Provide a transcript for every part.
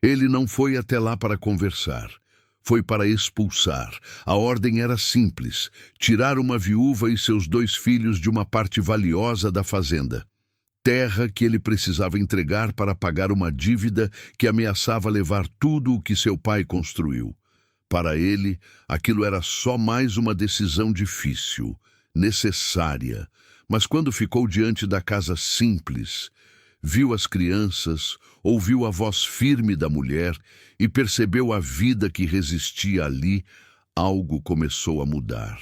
Ele não foi até lá para conversar. Foi para expulsar. A ordem era simples: tirar uma viúva e seus 2 filhos de uma parte valiosa da fazenda. Terra que ele precisava entregar para pagar uma dívida que ameaçava levar tudo o que seu pai construiu. Para ele, aquilo era só mais uma decisão difícil, necessária. Mas quando ficou diante da casa simples, viu as crianças, ouviu a voz firme da mulher e percebeu a vida que resistia ali, algo começou a mudar.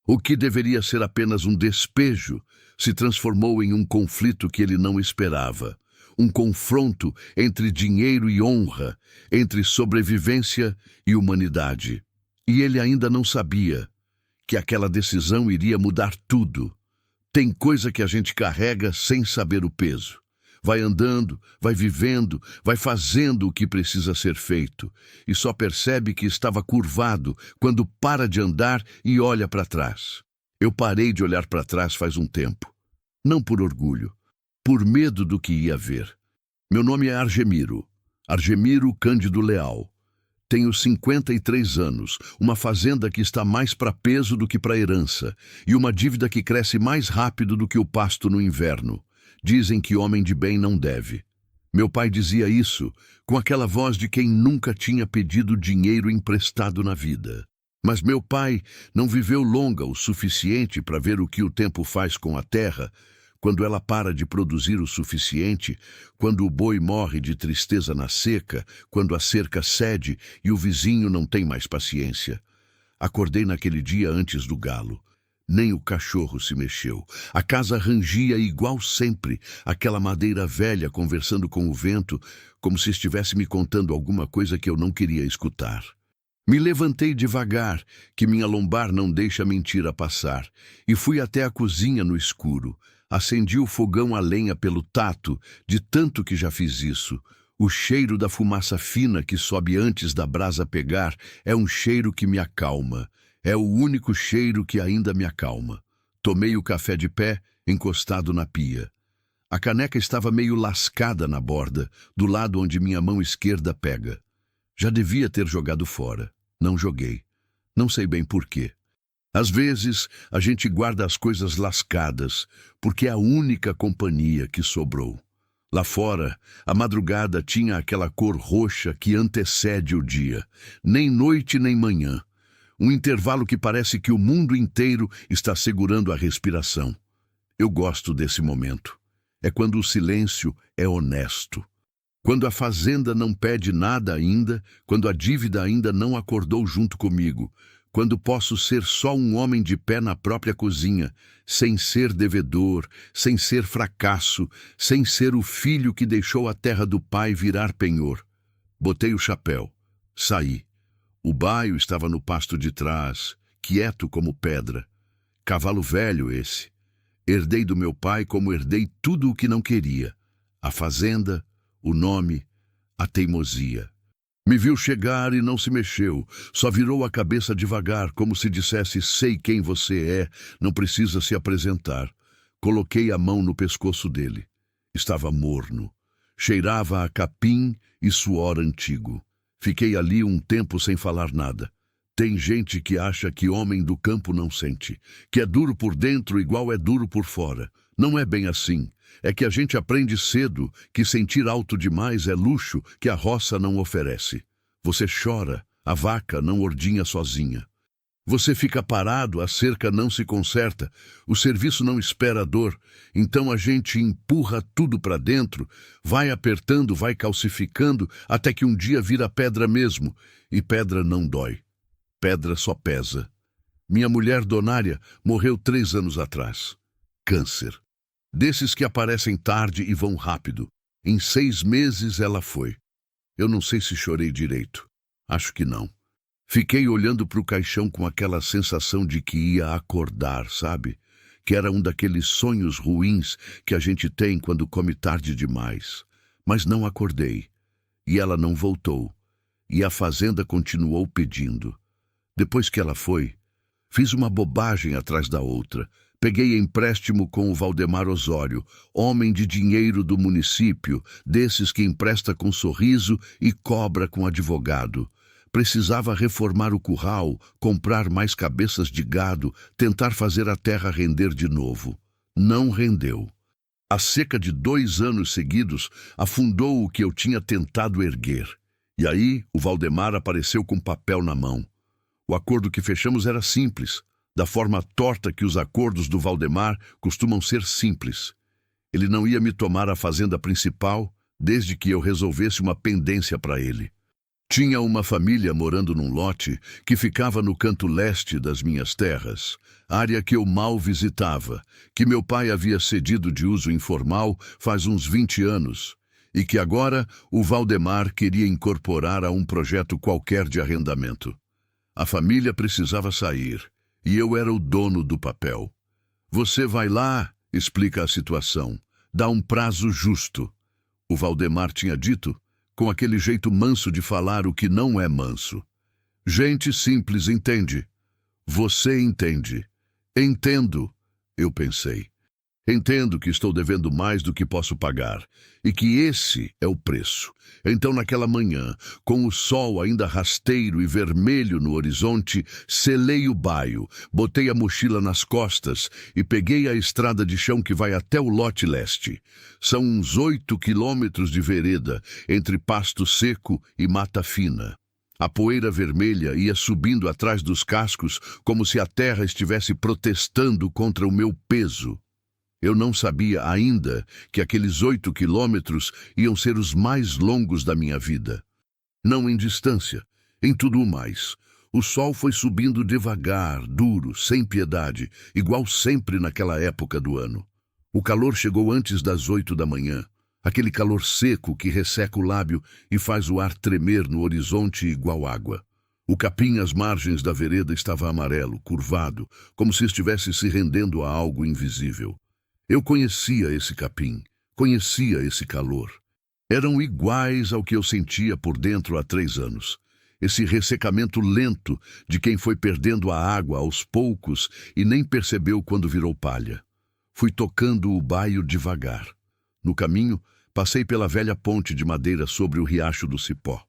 O que deveria ser apenas um despejo se transformou em um conflito que ele não esperava. Um confronto entre dinheiro e honra, entre sobrevivência e humanidade. E ele ainda não sabia que aquela decisão iria mudar tudo. Tem coisa que a gente carrega sem saber o peso. Vai andando, vai vivendo, vai fazendo o que precisa ser feito, e só percebe que estava curvado quando para de andar e olha para trás. Eu parei de olhar para trás faz um tempo. Não por orgulho, por medo do que ia ver. Meu nome é Argemiro Cândido Leal. Tenho 53 anos, uma fazenda que está mais para peso do que para herança, e uma dívida que cresce mais rápido do que o pasto no inverno. Dizem que homem de bem não deve. Meu pai dizia isso com aquela voz de quem nunca tinha pedido dinheiro emprestado na vida. Mas meu pai não viveu longa o suficiente para ver o que o tempo faz com a terra, quando ela para de produzir o suficiente, quando o boi morre de tristeza na seca, quando a cerca cede e o vizinho não tem mais paciência. Acordei naquele dia antes do galo. Nem o cachorro se mexeu. A casa rangia igual sempre, aquela madeira velha conversando com o vento, como se estivesse me contando alguma coisa que eu não queria escutar. Me levantei devagar, que minha lombar não deixa a mentira passar, e fui até a cozinha no escuro. Acendi o fogão a lenha pelo tato, de tanto que já fiz isso. O cheiro da fumaça fina que sobe antes da brasa pegar é um cheiro que me acalma. É o único cheiro que ainda me acalma. Tomei o café de pé, encostado na pia. A caneca estava meio lascada na borda, do lado onde minha mão esquerda pega. Já devia ter jogado fora. Não joguei. Não sei bem por quê. Às vezes, a gente guarda as coisas lascadas, porque é a única companhia que sobrou. Lá fora, a madrugada tinha aquela cor roxa que antecede o dia. Nem noite nem manhã. Um intervalo que parece que o mundo inteiro está segurando a respiração. Eu gosto desse momento. É quando o silêncio é honesto. Quando a fazenda não pede nada ainda, quando a dívida ainda não acordou junto comigo, quando posso ser só um homem de pé na própria cozinha, sem ser devedor, sem ser fracasso, sem ser o filho que deixou a terra do pai virar penhor. Botei o chapéu. Saí. O baio estava no pasto de trás, quieto como pedra. Cavalo velho esse. Herdei do meu pai como herdei tudo o que não queria. A fazenda, o nome, a teimosia. Me viu chegar e não se mexeu, só virou a cabeça devagar, como se dissesse: sei quem você é, não precisa se apresentar. Coloquei a mão no pescoço dele. Estava morno. Cheirava a capim e suor antigo. Fiquei ali um tempo sem falar nada. Tem gente que acha que homem do campo não sente, que é duro por dentro igual é duro por fora. Não é bem assim. É que a gente aprende cedo que sentir alto demais é luxo que a roça não oferece. Você chora, a vaca não ordinha sozinha. Você fica parado, a cerca não se conserta, o serviço não espera a dor, então a gente empurra tudo para dentro, vai apertando, vai calcificando, até que um dia vira pedra mesmo, e pedra não dói. Pedra só pesa. Minha mulher Donária morreu 3 anos atrás. Câncer. Desses que aparecem tarde e vão rápido. Em 6 meses ela foi. Eu não sei se chorei direito. Acho que não. Fiquei olhando para o caixão com aquela sensação de que ia acordar, sabe? Que era um daqueles sonhos ruins que a gente tem quando come tarde demais. Mas não acordei. E ela não voltou. E a fazenda continuou pedindo. Depois que ela foi, fiz uma bobagem atrás da outra. Peguei empréstimo com o Valdemar Osório, homem de dinheiro do município, desses que empresta com sorriso e cobra com advogado. Precisava reformar o curral, comprar mais cabeças de gado, tentar fazer a terra render de novo. Não rendeu. A seca de 2 anos seguidos afundou o que eu tinha tentado erguer. E aí o Valdemar apareceu com papel na mão. O acordo que fechamos era simples, da forma torta que os acordos do Valdemar costumam ser simples. Ele não ia me tomar a fazenda principal desde que eu resolvesse uma pendência para ele. Tinha uma família morando num lote que ficava no canto leste das minhas terras, área que eu mal visitava, que meu pai havia cedido de uso informal faz uns 20 anos, e que agora o Valdemar queria incorporar a um projeto qualquer de arrendamento. A família precisava sair, e eu era o dono do papel. Você vai lá, explica a situação, dá um prazo justo. O Valdemar tinha dito, com aquele jeito manso de falar o que não é manso. Gente simples entende. Você entende. Entendo, eu pensei. Entendo que estou devendo mais do que posso pagar, e que esse é o preço. Então, naquela manhã, com o sol ainda rasteiro e vermelho no horizonte, selei o baio, botei a mochila nas costas e peguei a estrada de chão que vai até o lote leste. São uns 8 quilômetros de vereda, entre pasto seco e mata fina. A poeira vermelha ia subindo atrás dos cascos, como se a terra estivesse protestando contra o meu peso. Eu não sabia ainda que aqueles 8 quilômetros iam ser os mais longos da minha vida. Não em distância, em tudo o mais. O sol foi subindo devagar, duro, sem piedade, igual sempre naquela época do ano. O calor chegou antes das 8 da manhã, aquele calor seco que resseca o lábio e faz o ar tremer no horizonte igual água. O capim às margens da vereda estava amarelo, curvado, como se estivesse se rendendo a algo invisível. Eu conhecia esse capim, conhecia esse calor. Eram iguais ao que eu sentia por dentro há 3 anos. Esse ressecamento lento de quem foi perdendo a água aos poucos e nem percebeu quando virou palha. Fui tocando o baio devagar. No caminho, passei pela velha ponte de madeira sobre o riacho do Cipó.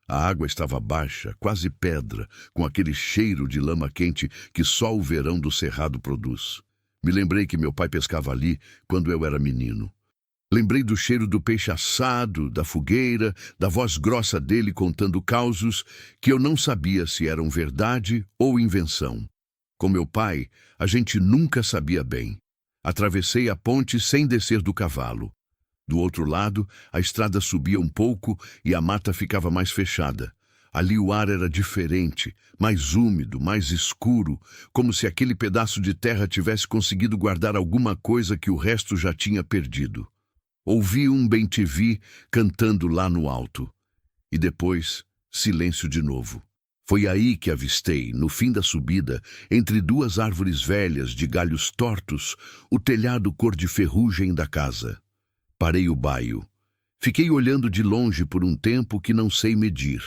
A água estava baixa, quase pedra, com aquele cheiro de lama quente que só o verão do cerrado produz. Me lembrei que meu pai pescava ali quando eu era menino. Lembrei do cheiro do peixe assado, da fogueira, da voz grossa dele contando causos que eu não sabia se eram verdade ou invenção. Com meu pai, a gente nunca sabia bem. Atravessei a ponte sem descer do cavalo. Do outro lado, a estrada subia um pouco e a mata ficava mais fechada. Ali o ar era diferente, mais úmido, mais escuro, como se aquele pedaço de terra tivesse conseguido guardar alguma coisa que o resto já tinha perdido. Ouvi um bem-te-vi cantando lá no alto. E depois, silêncio de novo. Foi aí que avistei, no fim da subida, entre 2 árvores velhas de galhos tortos, o telhado cor de ferrugem da casa. Parei o baio. Fiquei olhando de longe por um tempo que não sei medir.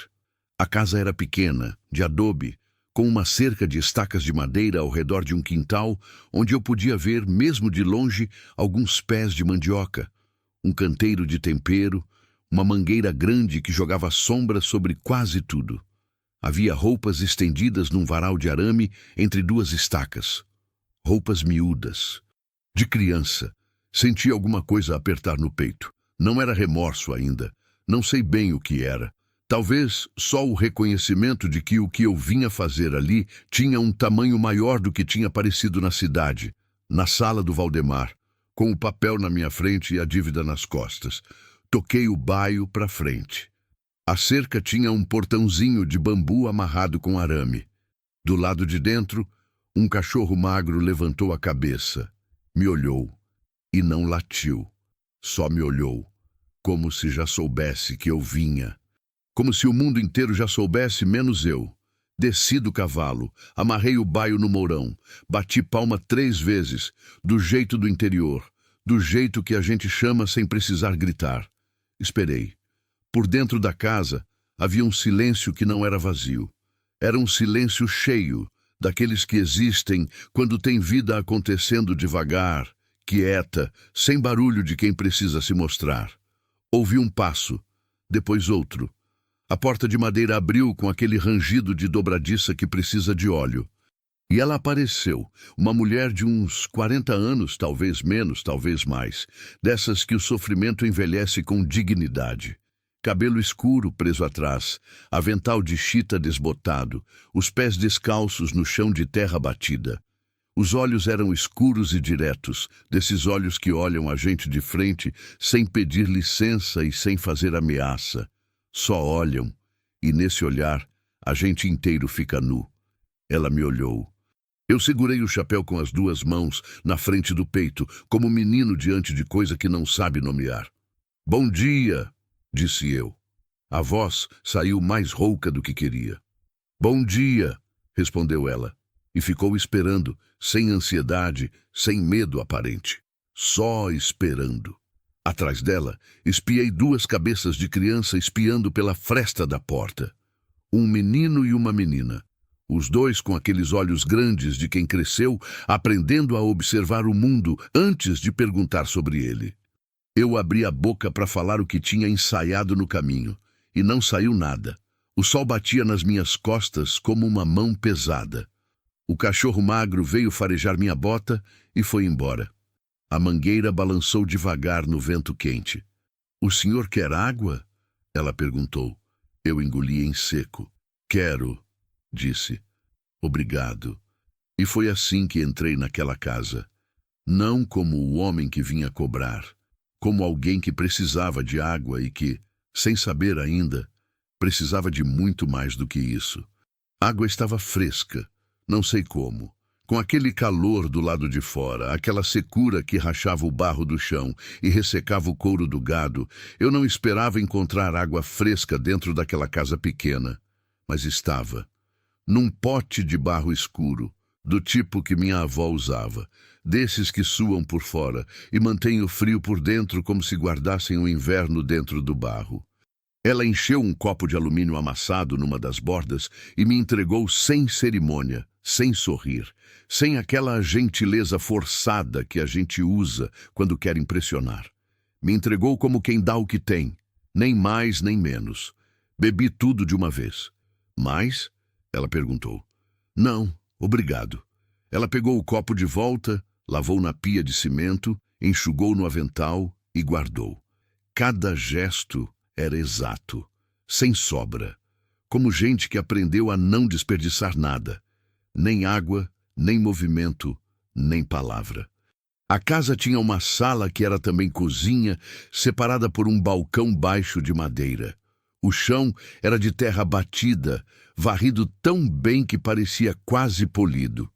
A casa era pequena, de adobe, com uma cerca de estacas de madeira ao redor de um quintal, onde eu podia ver, mesmo de longe, alguns pés de mandioca, um canteiro de tempero, uma mangueira grande que jogava sombra sobre quase tudo. Havia roupas estendidas num varal de arame entre 2 estacas. Roupas miúdas. De criança, senti alguma coisa apertar no peito. Não era remorso ainda. Não sei bem o que era. Talvez só o reconhecimento de que o que eu vinha fazer ali tinha um tamanho maior do que tinha aparecido na cidade, na sala do Valdemar, com o papel na minha frente e a dívida nas costas. Toquei o baio para frente. A cerca tinha um portãozinho de bambu amarrado com arame. Do lado de dentro, um cachorro magro levantou a cabeça, me olhou e não latiu. Só me olhou, como se já soubesse que eu vinha. Como se o mundo inteiro já soubesse, menos eu. Desci do cavalo, amarrei o baio no mourão, bati palma 3 vezes, do jeito do interior, do jeito que a gente chama sem precisar gritar. Esperei. Por dentro da casa havia um silêncio que não era vazio. Era um silêncio cheio, daqueles que existem quando tem vida acontecendo devagar, quieta, sem barulho de quem precisa se mostrar. Ouvi um passo, depois outro. A porta de madeira abriu com aquele rangido de dobradiça que precisa de óleo. E ela apareceu, uma mulher de uns 40 anos, talvez menos, talvez mais, dessas que o sofrimento envelhece com dignidade. Cabelo escuro preso atrás, avental de chita desbotado, os pés descalços no chão de terra batida. Os olhos eram escuros e diretos, desses olhos que olham a gente de frente sem pedir licença e sem fazer ameaça. Só olham, e nesse olhar, a gente inteiro fica nu. Ela me olhou. Eu segurei o chapéu com as duas mãos na frente do peito, como um menino diante de coisa que não sabe nomear. "Bom dia", disse eu. A voz saiu mais rouca do que queria. "Bom dia", respondeu ela, e ficou esperando, sem ansiedade, sem medo aparente. Só esperando. Atrás dela, espiei duas cabeças de criança espiando pela fresta da porta. Um menino e uma menina. Os dois com aqueles olhos grandes de quem cresceu, aprendendo a observar o mundo antes de perguntar sobre ele. Eu abri a boca para falar o que tinha ensaiado no caminho, e não saiu nada. O sol batia nas minhas costas como uma mão pesada. O cachorro magro veio farejar minha bota e foi embora. A mangueira balançou devagar no vento quente. "O senhor quer água?" ela perguntou. Eu engoli em seco. "Quero", disse. "Obrigado." E foi assim que entrei naquela casa. Não como o homem que vinha cobrar, como alguém que precisava de água e que, sem saber ainda, precisava de muito mais do que isso. A água estava fresca, não sei como, com aquele calor do lado de fora, aquela secura que rachava o barro do chão e ressecava o couro do gado. Eu não esperava encontrar água fresca dentro daquela casa pequena, mas estava. Num pote de barro escuro, do tipo que minha avó usava, desses que suam por fora e mantêm o frio por dentro como se guardassem o inverno dentro do barro. Ela encheu um copo de alumínio amassado numa das bordas e me entregou sem cerimônia, sem sorrir, sem aquela gentileza forçada que a gente usa quando quer impressionar. Me entregou como quem dá o que tem, nem mais nem menos. Bebi tudo de uma vez. "Mais?" ela perguntou. "Não, obrigado." Ela pegou o copo de volta, lavou na pia de cimento, enxugou no avental e guardou. Cada gesto era exato, sem sobra, como gente que aprendeu a não desperdiçar nada, nem água, nem movimento, nem palavra. A casa tinha uma sala que era também cozinha, separada por um balcão baixo de madeira. O chão era de terra batida, varrido tão bem que parecia quase polido.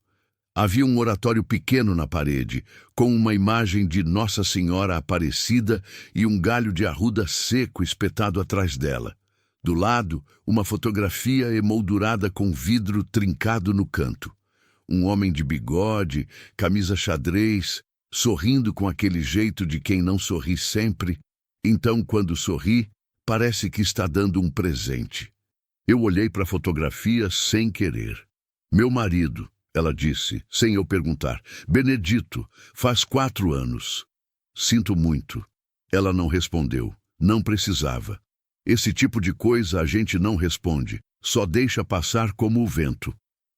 Havia um oratório pequeno na parede, com uma imagem de Nossa Senhora Aparecida e um galho de arruda seco espetado atrás dela. Do lado, uma fotografia emoldurada com vidro trincado no canto. Um homem de bigode, camisa xadrez, sorrindo com aquele jeito de quem não sorri sempre. Então, quando sorri, parece que está dando um presente. Eu olhei para a fotografia sem querer. "Meu marido", ela disse, sem eu perguntar. "Benedito, faz 4 anos." "Sinto muito." Ela não respondeu. Não precisava. Esse tipo de coisa a gente não responde, só deixa passar como o vento.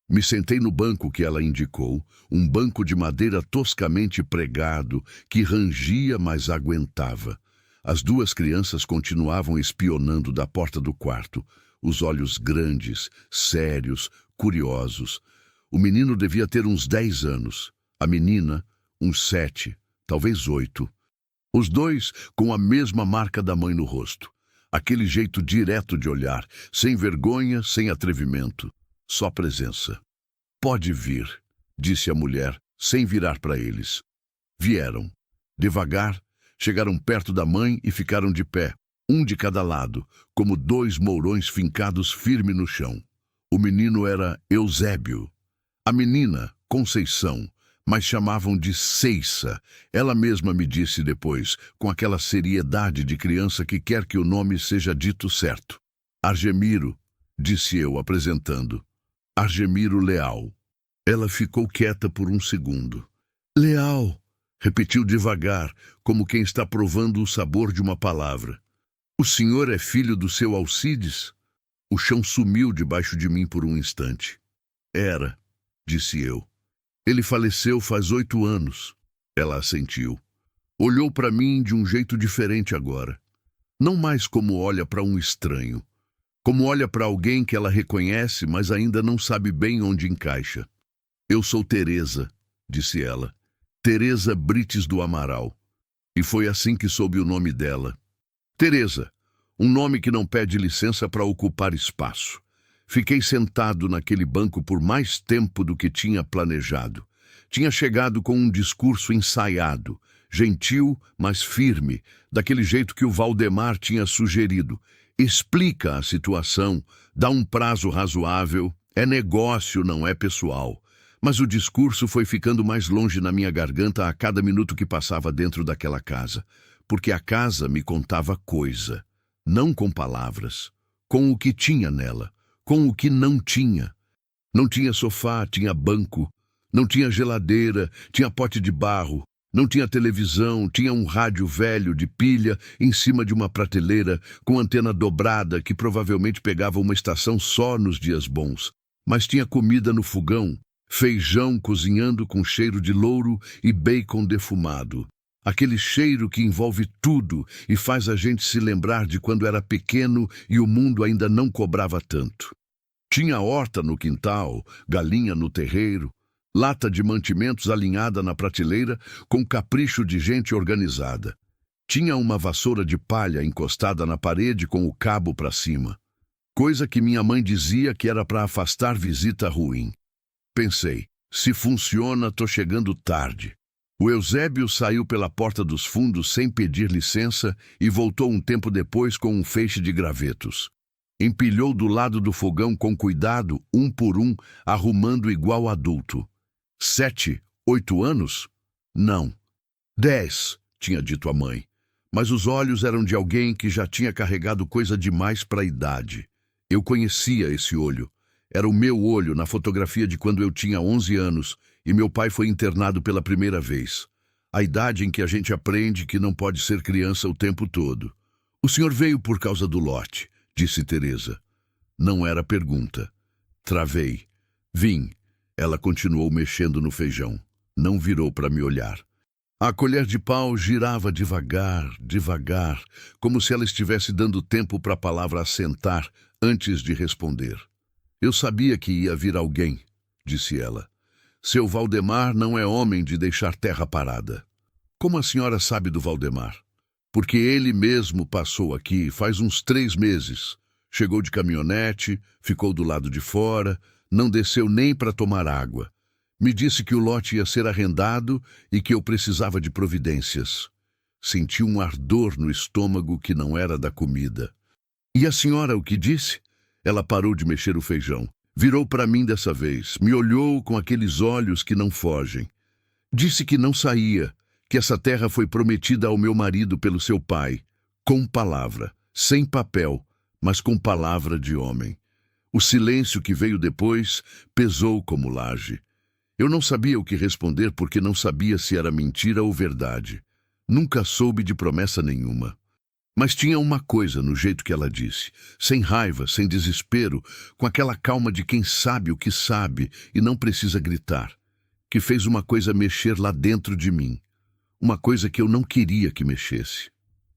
Me sentei no banco que ela indicou, um banco de madeira toscamente pregado, que rangia, mas aguentava. As duas crianças continuavam espionando da porta do quarto, os olhos grandes, sérios, curiosos. O menino devia ter uns 10 anos, a menina, uns 7, talvez 8. Os dois com a mesma marca da mãe no rosto. Aquele jeito direto de olhar, sem vergonha, sem atrevimento. Só presença. "Pode vir", disse a mulher, sem virar para eles. Vieram. Devagar, chegaram perto da mãe e ficaram de pé, um de cada lado, como 2 mourões fincados firme no chão. O menino era Eusébio. A menina, Conceição, mas chamavam de Ceiça. Ela mesma me disse depois, com aquela seriedade de criança que quer que o nome seja dito certo. "Argemiro", disse eu, apresentando. "Argemiro Leal." Ela ficou quieta por um segundo. Leal, repetiu devagar, como quem está provando o sabor de uma palavra. O senhor é filho do seu Alcides? O chão sumiu debaixo de mim por um instante. Era, disse eu. Ele faleceu faz 8 anos. Ela assentiu. Olhou para mim de um jeito diferente agora. Não mais como olha para um estranho. Como olha para alguém que ela reconhece, mas ainda não sabe bem onde encaixa. Eu sou Teresa, disse ela. Teresa Brites do Amaral. E foi assim que soube o nome dela. Teresa, um nome que não pede licença para ocupar espaço. Fiquei sentado naquele banco por mais tempo do que tinha planejado. Tinha chegado com um discurso ensaiado, gentil, mas firme, daquele jeito que o Valdemar tinha sugerido. Explica a situação, dá um prazo razoável, é negócio, não é pessoal. Mas o discurso foi ficando mais longe na minha garganta a cada minuto que passava dentro daquela casa, porque a casa me contava coisa, não com palavras, com o que tinha nela, com o que não tinha. Não tinha sofá, tinha banco, não tinha geladeira, tinha pote de barro, não tinha televisão, tinha um rádio velho de pilha em cima de uma prateleira com antena dobrada que provavelmente pegava uma estação só nos dias bons. Mas tinha comida no fogão, feijão cozinhando com cheiro de louro e bacon defumado. Aquele cheiro que envolve tudo e faz a gente se lembrar de quando era pequeno e o mundo ainda não cobrava tanto. Tinha horta no quintal, galinha no terreiro, lata de mantimentos alinhada na prateleira com capricho de gente organizada. Tinha uma vassoura de palha encostada na parede com o cabo para cima, coisa que minha mãe dizia que era para afastar visita ruim. Pensei, se funciona, tô chegando tarde. O Eusébio saiu pela porta dos fundos sem pedir licença e voltou um tempo depois com um feixe de gravetos. Empilhou do lado do fogão com cuidado, um por um, arrumando igual adulto. 7, 8 anos? Não. 10, tinha dito a mãe. Mas os olhos eram de alguém que já tinha carregado coisa demais para a idade. Eu conhecia esse olho. Era o meu olho na fotografia de quando eu tinha 11 anos e meu pai foi internado pela primeira vez. A idade em que a gente aprende que não pode ser criança o tempo todo. O senhor veio por causa do lote, disse Teresa. Não era pergunta. Travei. Vim. Ela continuou mexendo no feijão. Não virou para me olhar. A colher de pau girava devagar, devagar, como se ela estivesse dando tempo para a palavra assentar antes de responder. Eu sabia que ia vir alguém, disse ela. Seu Valdemar não é homem de deixar terra parada. Como a senhora sabe do Valdemar? Porque ele mesmo passou aqui faz uns 3 meses. Chegou de caminhonete, ficou do lado de fora, não desceu nem para tomar água. Me disse que o lote ia ser arrendado e que eu precisava de providências. Senti um ardor no estômago que não era da comida. E a senhora o que disse? Ela parou de mexer o feijão. Virou para mim dessa vez, me olhou com aqueles olhos que não fogem. Disse que não saía, que essa terra foi prometida ao meu marido pelo seu pai, com palavra, sem papel, mas com palavra de homem. O silêncio que veio depois pesou como laje. Eu não sabia o que responder porque não sabia se era mentira ou verdade. Nunca soube de promessa nenhuma. Mas tinha uma coisa no jeito que ela disse, sem raiva, sem desespero, com aquela calma de quem sabe o que sabe e não precisa gritar, que fez uma coisa mexer lá dentro de mim. Uma coisa que eu não queria que mexesse.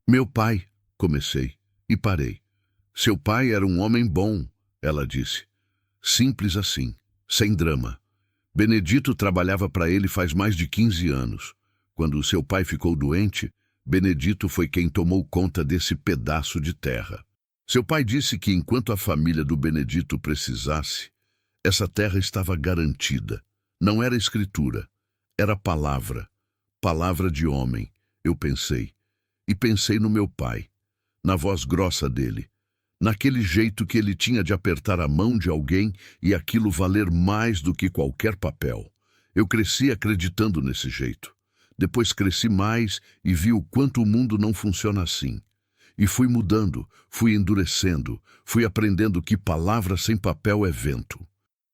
Meu pai, comecei, e parei. Seu pai era um homem bom, ela disse. Simples assim, sem drama. Benedito trabalhava para ele faz mais de 15 anos. Quando o seu pai ficou doente, Benedito foi quem tomou conta desse pedaço de terra. Seu pai disse que enquanto a família do Benedito precisasse, essa terra estava garantida. Não era escritura, era palavra. Palavra de homem, eu pensei. E pensei no meu pai, na voz grossa dele, naquele jeito que ele tinha de apertar a mão de alguém e aquilo valer mais do que qualquer papel. Eu cresci acreditando nesse jeito. Depois cresci mais e vi o quanto o mundo não funciona assim. E fui mudando, fui endurecendo, fui aprendendo que palavra sem papel é vento.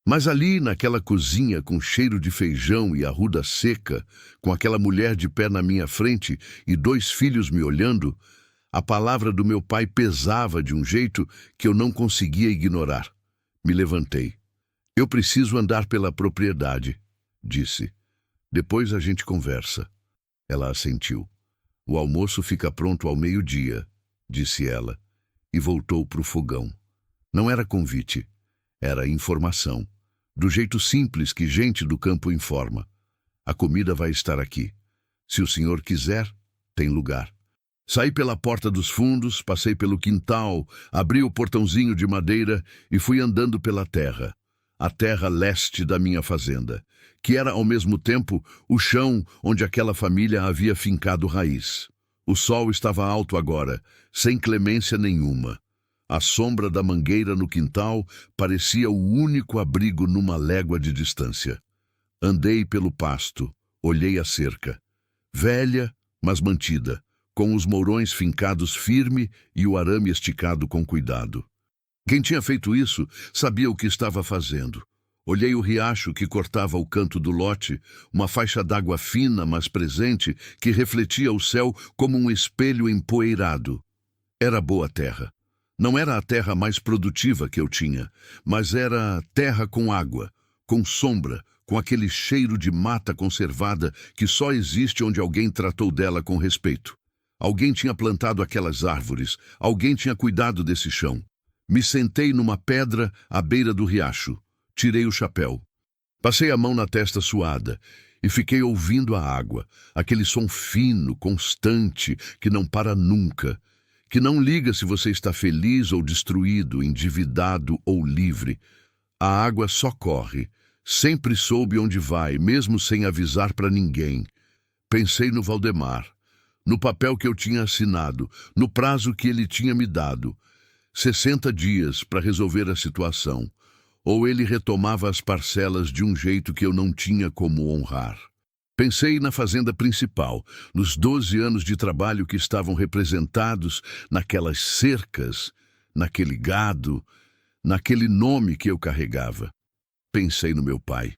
Mas ali, naquela cozinha com cheiro de feijão e arruda seca, com aquela mulher de pé na minha frente e 2 filhos me olhando, a palavra do meu pai pesava de um jeito que eu não conseguia ignorar. Me levantei. Eu preciso andar pela propriedade, disse. Depois a gente conversa. Ela assentiu. O almoço fica pronto ao meio-dia, disse ela, e voltou para o fogão. Não era convite, era informação. Do jeito simples que gente do campo informa. A comida vai estar aqui. Se o senhor quiser, tem lugar. Saí pela porta dos fundos, passei pelo quintal, abri o portãozinho de madeira e fui andando pela terra. A terra leste da minha fazenda, que era ao mesmo tempo o chão onde aquela família havia fincado raiz. O sol estava alto agora, sem clemência nenhuma. A sombra da mangueira no quintal parecia o único abrigo numa légua de distância. Andei pelo pasto, olhei a cerca. Velha, mas mantida, com os mourões fincados firme e o arame esticado com cuidado. Quem tinha feito isso sabia o que estava fazendo. Olhei o riacho que cortava o canto do lote, uma faixa d'água fina, mas presente, que refletia o céu como um espelho empoeirado. Era boa terra. Não era a terra mais produtiva que eu tinha, mas era terra com água, com sombra, com aquele cheiro de mata conservada que só existe onde alguém tratou dela com respeito. Alguém tinha plantado aquelas árvores, alguém tinha cuidado desse chão. Me sentei numa pedra à beira do riacho. Tirei o chapéu. Passei a mão na testa suada e fiquei ouvindo a água, aquele som fino, constante, que não para nunca, que não liga se você está feliz ou destruído, endividado ou livre. A água só corre. Sempre soube onde vai, mesmo sem avisar para ninguém. Pensei no Valdemar, no papel que eu tinha assinado, no prazo que ele tinha me dado. 60 dias para resolver a situação. Ou ele retomava as parcelas de um jeito que eu não tinha como honrar. Pensei na fazenda principal, nos 12 anos de trabalho que estavam representados naquelas cercas, naquele gado, naquele nome que eu carregava. Pensei no meu pai.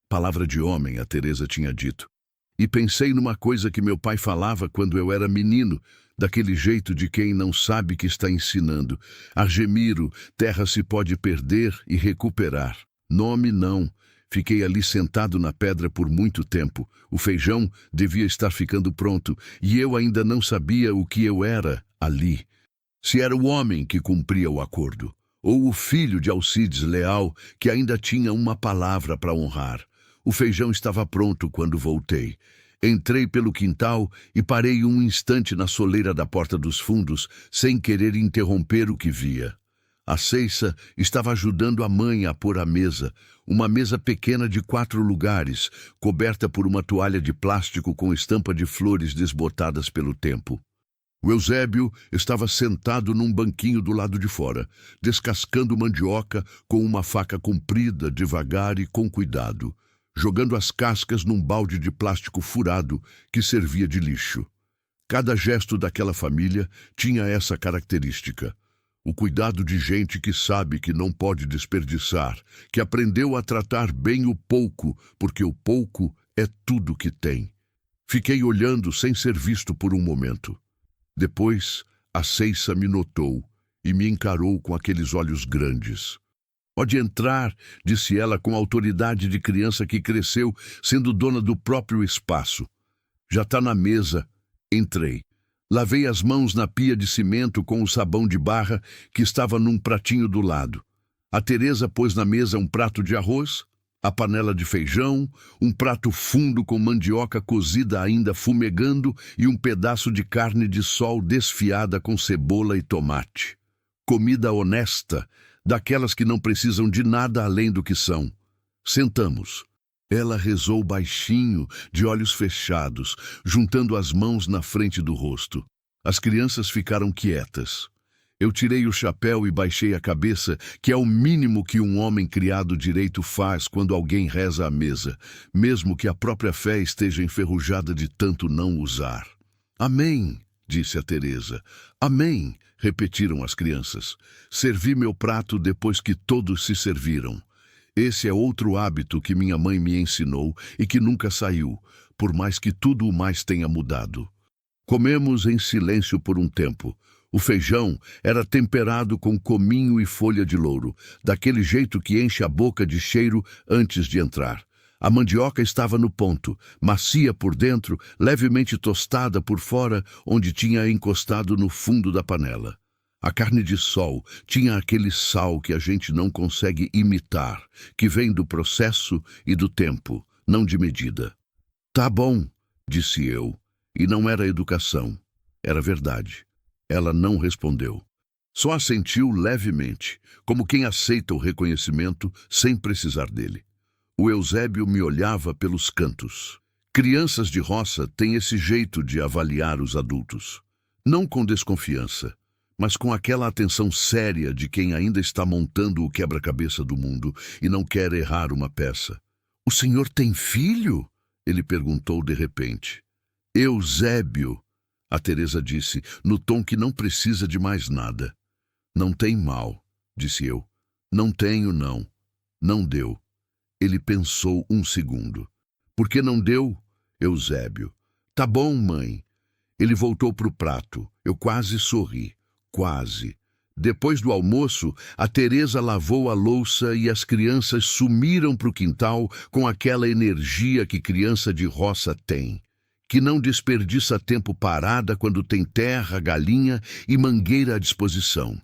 Palavra de homem, a Teresa tinha dito. E pensei numa coisa que meu pai falava quando eu era menino, daquele jeito de quem não sabe que está ensinando. Argemiro, terra se pode perder e recuperar. Nome não. Fiquei ali sentado na pedra por muito tempo. O feijão devia estar ficando pronto, e eu ainda não sabia o que eu era ali. Se era o homem que cumpria o acordo, ou o filho de Alcides Leal, que ainda tinha uma palavra para honrar. O feijão estava pronto quando voltei. Entrei pelo quintal e parei um instante na soleira da porta dos fundos, sem querer interromper o que via. A Ceissa estava ajudando a mãe a pôr a mesa, uma mesa pequena de 4 lugares, coberta por uma toalha de plástico com estampa de flores desbotadas pelo tempo. O Eusébio estava sentado num banquinho do lado de fora, descascando mandioca com uma faca comprida, devagar e com cuidado, jogando as cascas num balde de plástico furado que servia de lixo. Cada gesto daquela família tinha essa característica. O cuidado de gente que sabe que não pode desperdiçar, que aprendeu a tratar bem o pouco, porque o pouco é tudo que tem. Fiquei olhando sem ser visto por um momento. Depois, a Ceissa me notou e me encarou com aqueles olhos grandes. Pode entrar, disse ela com a autoridade de criança que cresceu sendo dona do próprio espaço. Já está na mesa. Entrei. Lavei as mãos na pia de cimento com o sabão de barra que estava num pratinho do lado. A Teresa pôs na mesa um prato de arroz, a panela de feijão, um prato fundo com mandioca cozida ainda fumegando e um pedaço de carne de sol desfiada com cebola e tomate. Comida honesta, daquelas que não precisam de nada além do que são. Sentamos. Ela rezou baixinho, de olhos fechados, juntando as mãos na frente do rosto. As crianças ficaram quietas. Eu tirei o chapéu e baixei a cabeça, que é o mínimo que um homem criado direito faz quando alguém reza à mesa, mesmo que a própria fé esteja enferrujada de tanto não usar. Amém, disse a Teresa. Amém, repetiram as crianças. Servi meu prato depois que todos se serviram. Esse é outro hábito que minha mãe me ensinou e que nunca saiu, por mais que tudo o mais tenha mudado. Comemos em silêncio por um tempo. O feijão era temperado com cominho e folha de louro, daquele jeito que enche a boca de cheiro antes de entrar. A mandioca estava no ponto, macia por dentro, levemente tostada por fora, onde tinha encostado no fundo da panela. A carne de sol tinha aquele sal que a gente não consegue imitar, que vem do processo e do tempo, não de medida. "Tá bom", disse eu, e não era educação, era verdade. Ela não respondeu. Só assentiu levemente, como quem aceita o reconhecimento sem precisar dele. O Eusébio me olhava pelos cantos. Crianças de roça têm esse jeito de avaliar os adultos. Não com desconfiança, mas com aquela atenção séria de quem ainda está montando o quebra-cabeça do mundo e não quer errar uma peça. "O senhor tem filho?" ele perguntou de repente. "Eusébio", a Teresa disse, no tom que não precisa de mais nada. "Não tem mal", disse eu. "Não tenho, não. Não deu." Ele pensou um segundo. "Por que não deu, Eusébio?" "Tá bom, mãe." Ele voltou para o prato. Eu quase sorri. Quase. Depois do almoço, a Teresa lavou a louça e as crianças sumiram para o quintal com aquela energia que criança de roça tem, que não desperdiça tempo parada quando tem terra, galinha e mangueira à disposição.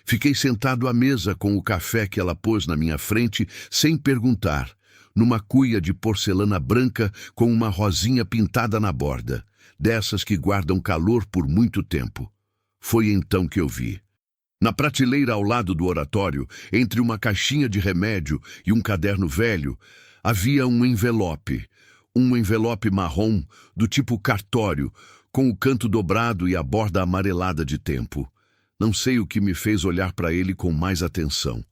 Fiquei sentado à mesa com o café que ela pôs na minha frente, sem perguntar, numa cuia de porcelana branca com uma rosinha pintada na borda, dessas que guardam calor por muito tempo. Foi então que eu vi. Na prateleira ao lado do oratório, entre uma caixinha de remédio e um caderno velho, havia um envelope marrom, do tipo cartório, com o canto dobrado e a borda amarelada de tempo. Não sei o que me fez olhar para ele com mais atenção.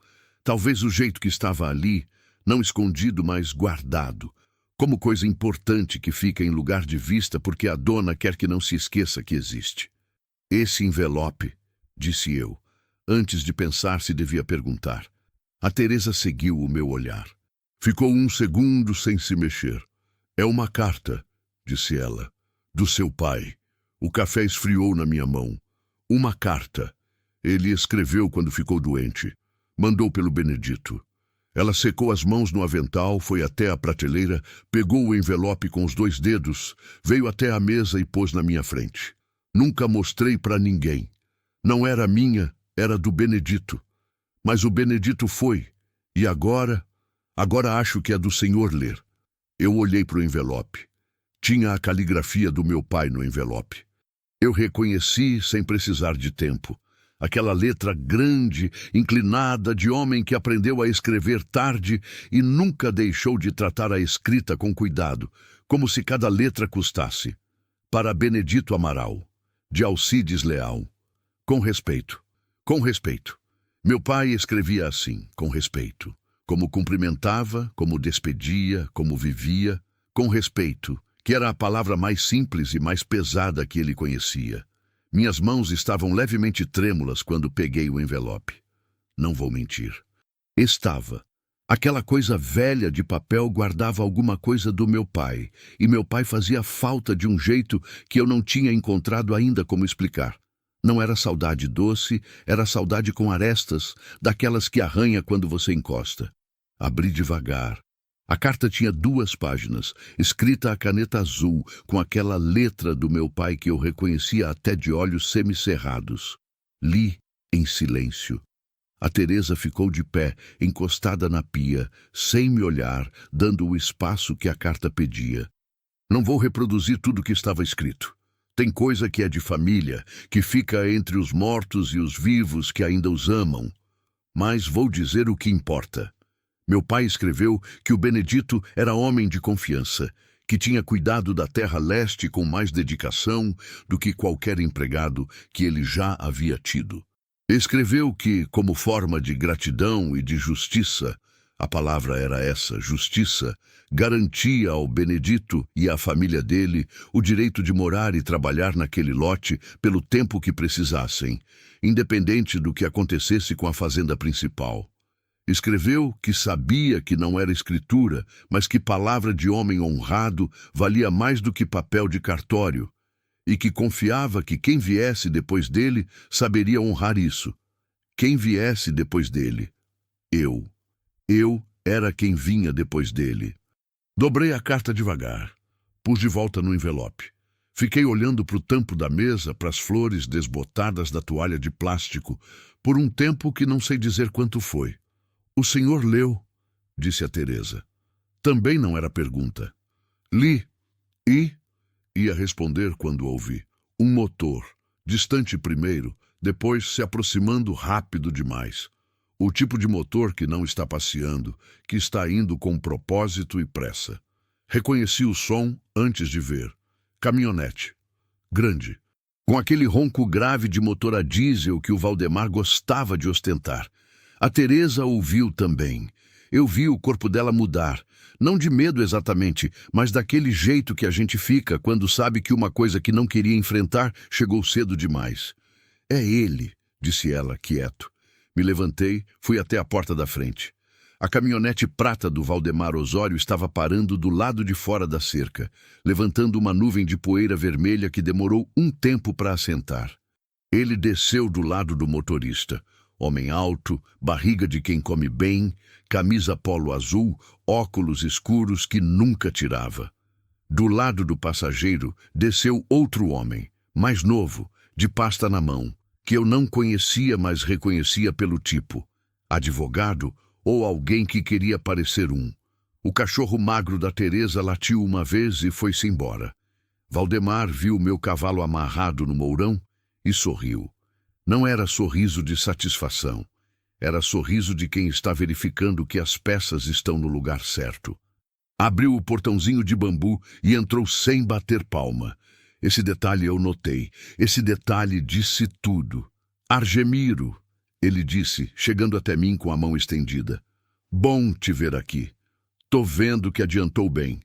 Talvez o jeito que estava ali, não escondido, mas guardado, como coisa importante que fica em lugar de vista porque a dona quer que não se esqueça que existe. "Esse envelope", disse eu, antes de pensar se devia perguntar. A Teresa seguiu o meu olhar. Ficou um segundo sem se mexer. "É uma carta", disse ela, "do seu pai." O café esfriou na minha mão. "Uma carta. Ele escreveu quando ficou doente. Mandou pelo Benedito." Ela secou as mãos no avental, foi até a prateleira, pegou o envelope com os 2 dedos, veio até a mesa e pôs na minha frente. Nunca mostrei para ninguém. Não era minha, era do Benedito. Mas o Benedito foi. E agora acho que é do senhor ler. Eu olhei para o envelope. Tinha a caligrafia do meu pai no envelope. Eu reconheci sem precisar de tempo. Aquela letra grande, inclinada, de homem que aprendeu a escrever tarde e nunca deixou de tratar a escrita com cuidado, como se cada letra custasse. Para Benedito Amaral, de Alcides Leal. Com respeito. Com respeito. Meu pai escrevia assim, com respeito. Como cumprimentava, como despedia, como vivia. Com respeito, que era a palavra mais simples e mais pesada que ele conhecia. Minhas mãos estavam levemente trêmulas quando peguei o envelope. Não vou mentir. Estava. Aquela coisa velha de papel guardava alguma coisa do meu pai, e meu pai fazia falta de um jeito que eu não tinha encontrado ainda como explicar. Não era saudade doce, era saudade com arestas, daquelas que arranha quando você encosta. Abri devagar. A carta tinha 2 páginas, escrita a caneta azul, com aquela letra do meu pai que eu reconhecia até de olhos semicerrados. Li em silêncio. A Teresa ficou de pé, encostada na pia, sem me olhar, dando o espaço que a carta pedia. Não vou reproduzir tudo o que estava escrito. Tem coisa que é de família, que fica entre os mortos e os vivos que ainda os amam. Mas vou dizer o que importa. Meu pai escreveu que o Benedito era homem de confiança, que tinha cuidado da terra leste com mais dedicação do que qualquer empregado que ele já havia tido. Escreveu que, como forma de gratidão e de justiça, a palavra era essa, justiça, garantia ao Benedito e à família dele o direito de morar e trabalhar naquele lote pelo tempo que precisassem, independente do que acontecesse com a fazenda principal. Escreveu que sabia que não era escritura, mas que palavra de homem honrado valia mais do que papel de cartório, e que confiava que quem viesse depois dele saberia honrar isso. Quem viesse depois dele? Eu. Eu era quem vinha depois dele. Dobrei a carta devagar. Pus de volta no envelope. Fiquei olhando para o tampo da mesa, para as flores desbotadas da toalha de plástico, por um tempo que não sei dizer quanto foi. O senhor leu, disse a Teresa. Também não era pergunta. Li. E? Ia responder quando ouvi. Um motor, distante primeiro, depois se aproximando rápido demais. O tipo de motor que não está passeando, que está indo com propósito e pressa. Reconheci o som antes de ver. Caminhonete. Grande. Com aquele ronco grave de motor a diesel que o Valdemar gostava de ostentar. A Teresa ouviu também. Eu vi o corpo dela mudar. Não de medo exatamente, mas daquele jeito que a gente fica quando sabe que uma coisa que não queria enfrentar chegou cedo demais. É ele, disse ela, quieto. Me levantei, fui até a porta da frente. A caminhonete prata do Valdemar Osório estava parando do lado de fora da cerca, levantando uma nuvem de poeira vermelha que demorou um tempo para assentar. Ele desceu do lado do motorista. Homem alto, barriga de quem come bem, camisa polo azul, óculos escuros que nunca tirava. Do lado do passageiro desceu outro homem, mais novo, de pasta na mão, que eu não conhecia, mas reconhecia pelo tipo. Advogado ou alguém que queria parecer um. O cachorro magro da Teresa latiu uma vez e foi-se embora. Valdemar viu meu cavalo amarrado no mourão e sorriu. Não era sorriso de satisfação. Era sorriso de quem está verificando que as peças estão no lugar certo. Abriu o portãozinho de bambu e entrou sem bater palma. Esse detalhe eu notei. Esse detalhe disse tudo. Argemiro, ele disse, chegando até mim com a mão estendida. Bom te ver aqui. Tô vendo que adiantou bem.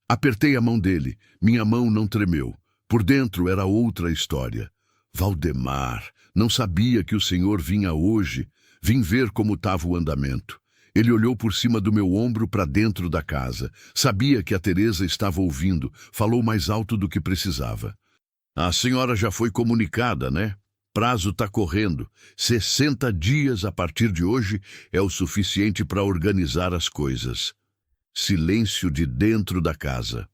Apertei a mão dele. Minha mão não tremeu. Por dentro era outra história. Valdemar, não sabia que o senhor vinha hoje. Vim ver como estava o andamento. Ele olhou por cima do meu ombro para dentro da casa. Sabia que a Teresa estava ouvindo. Falou mais alto do que precisava. A senhora já foi comunicada, né? Prazo está correndo. 60 dias a partir de hoje é o suficiente para organizar as coisas. Silêncio de dentro da casa.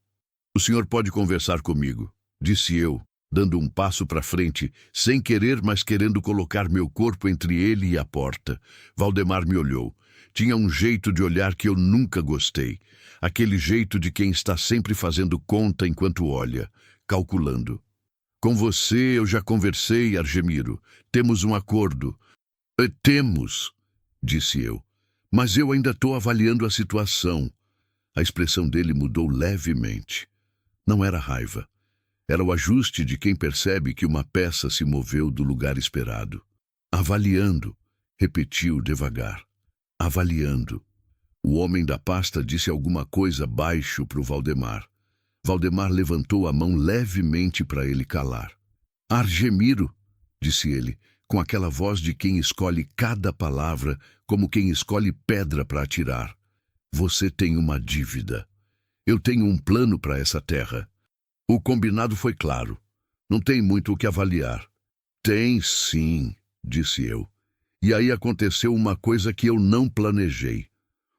O senhor pode conversar comigo, disse eu, dando um passo para frente, sem querer, mas querendo colocar meu corpo entre ele e a porta. Valdemar me olhou. Tinha um jeito de olhar que eu nunca gostei. Aquele jeito de quem está sempre fazendo conta enquanto olha, calculando. Com você eu já conversei, Argemiro. Temos um acordo. Temos, disse eu. Mas eu ainda estou avaliando a situação. A expressão dele mudou levemente. Não era raiva. Era o ajuste de quem percebe que uma peça se moveu do lugar esperado. Avaliando, repetiu devagar. Avaliando. O homem da pasta disse alguma coisa baixo para o Valdemar. Valdemar levantou a mão levemente para ele calar. Argemiro, disse ele, com aquela voz de quem escolhe cada palavra como quem escolhe pedra para atirar. Você tem uma dívida. Eu tenho um plano para essa terra. O combinado foi claro. Não tem muito o que avaliar. Tem sim, disse eu. E aí aconteceu uma coisa que eu não planejei.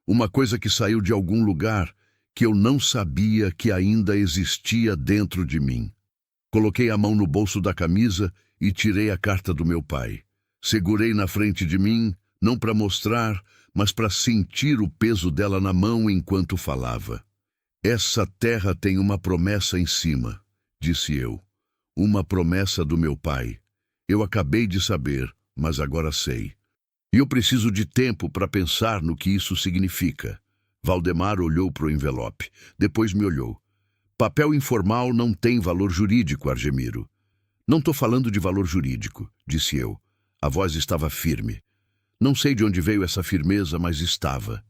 Uma coisa que saiu de algum lugar que eu não sabia que ainda existia dentro de mim. Coloquei a mão no bolso da camisa e tirei a carta do meu pai. Segurei na frente de mim, não para mostrar, mas para sentir o peso dela na mão enquanto falava. Essa terra tem uma promessa em cima, disse eu. Uma promessa do meu pai. Eu acabei de saber, mas agora sei. E eu preciso de tempo para pensar no que isso significa. Valdemar olhou para o envelope, depois me olhou. Papel informal não tem valor jurídico, Argemiro. Não estou falando de valor jurídico, disse eu. A voz estava firme. Não sei de onde veio essa firmeza, mas estava.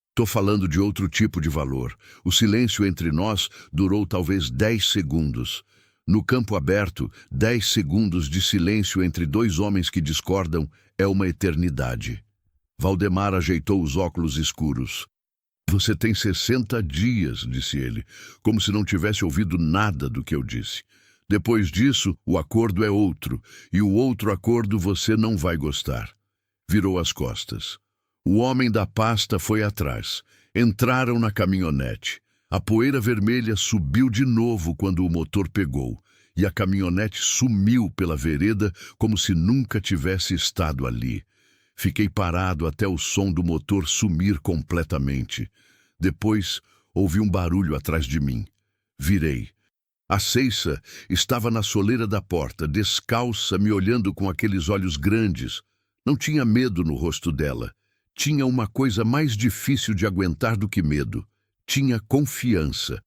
Estou falando de outro tipo de valor. O silêncio entre nós durou talvez 10 segundos. No campo aberto, 10 segundos de silêncio entre dois homens que discordam é uma eternidade. Valdemar ajeitou os óculos escuros. Você tem 60 dias, disse ele, como se não tivesse ouvido nada do que eu disse. Depois disso, o acordo é outro, e o outro acordo você não vai gostar. Virou as costas. O homem da pasta foi atrás. Entraram na caminhonete. A poeira vermelha subiu de novo quando o motor pegou, e a caminhonete sumiu pela vereda como se nunca tivesse estado ali. Fiquei parado até o som do motor sumir completamente. Depois, ouvi um barulho atrás de mim. Virei. A Ceissa estava na soleira da porta, descalça, me olhando com aqueles olhos grandes. Não tinha medo no rosto dela. Tinha uma coisa mais difícil de aguentar do que medo. Tinha confiança.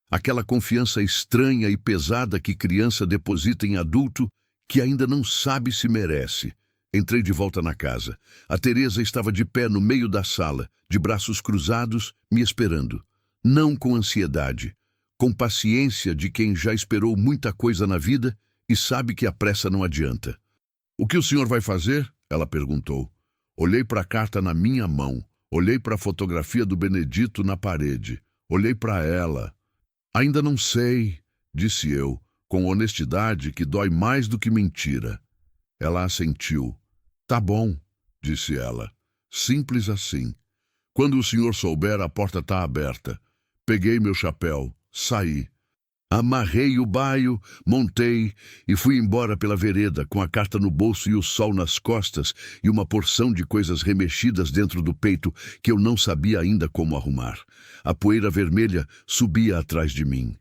Aquela confiança estranha e pesada que criança deposita em adulto que ainda não sabe se merece. Entrei de volta na casa. A Teresa estava de pé no meio da sala, de braços cruzados, me esperando. Não com ansiedade, com paciência de quem já esperou muita coisa na vida e sabe que a pressa não adianta. "O que o senhor vai fazer?" ela perguntou. Olhei para a carta na minha mão. Olhei para a fotografia do Benedito na parede. Olhei para ela. "Ainda não sei", disse eu, com honestidade que dói mais do que mentira. Ela assentiu. "Tá bom", disse ela. "Simples assim. Quando o senhor souber, a porta está aberta." Peguei meu chapéu, saí. Amarrei o baio, montei e fui embora pela vereda, com a carta no bolso e o sol nas costas e uma porção de coisas remexidas dentro do peito que eu não sabia ainda como arrumar. A poeira vermelha subia atrás de mim.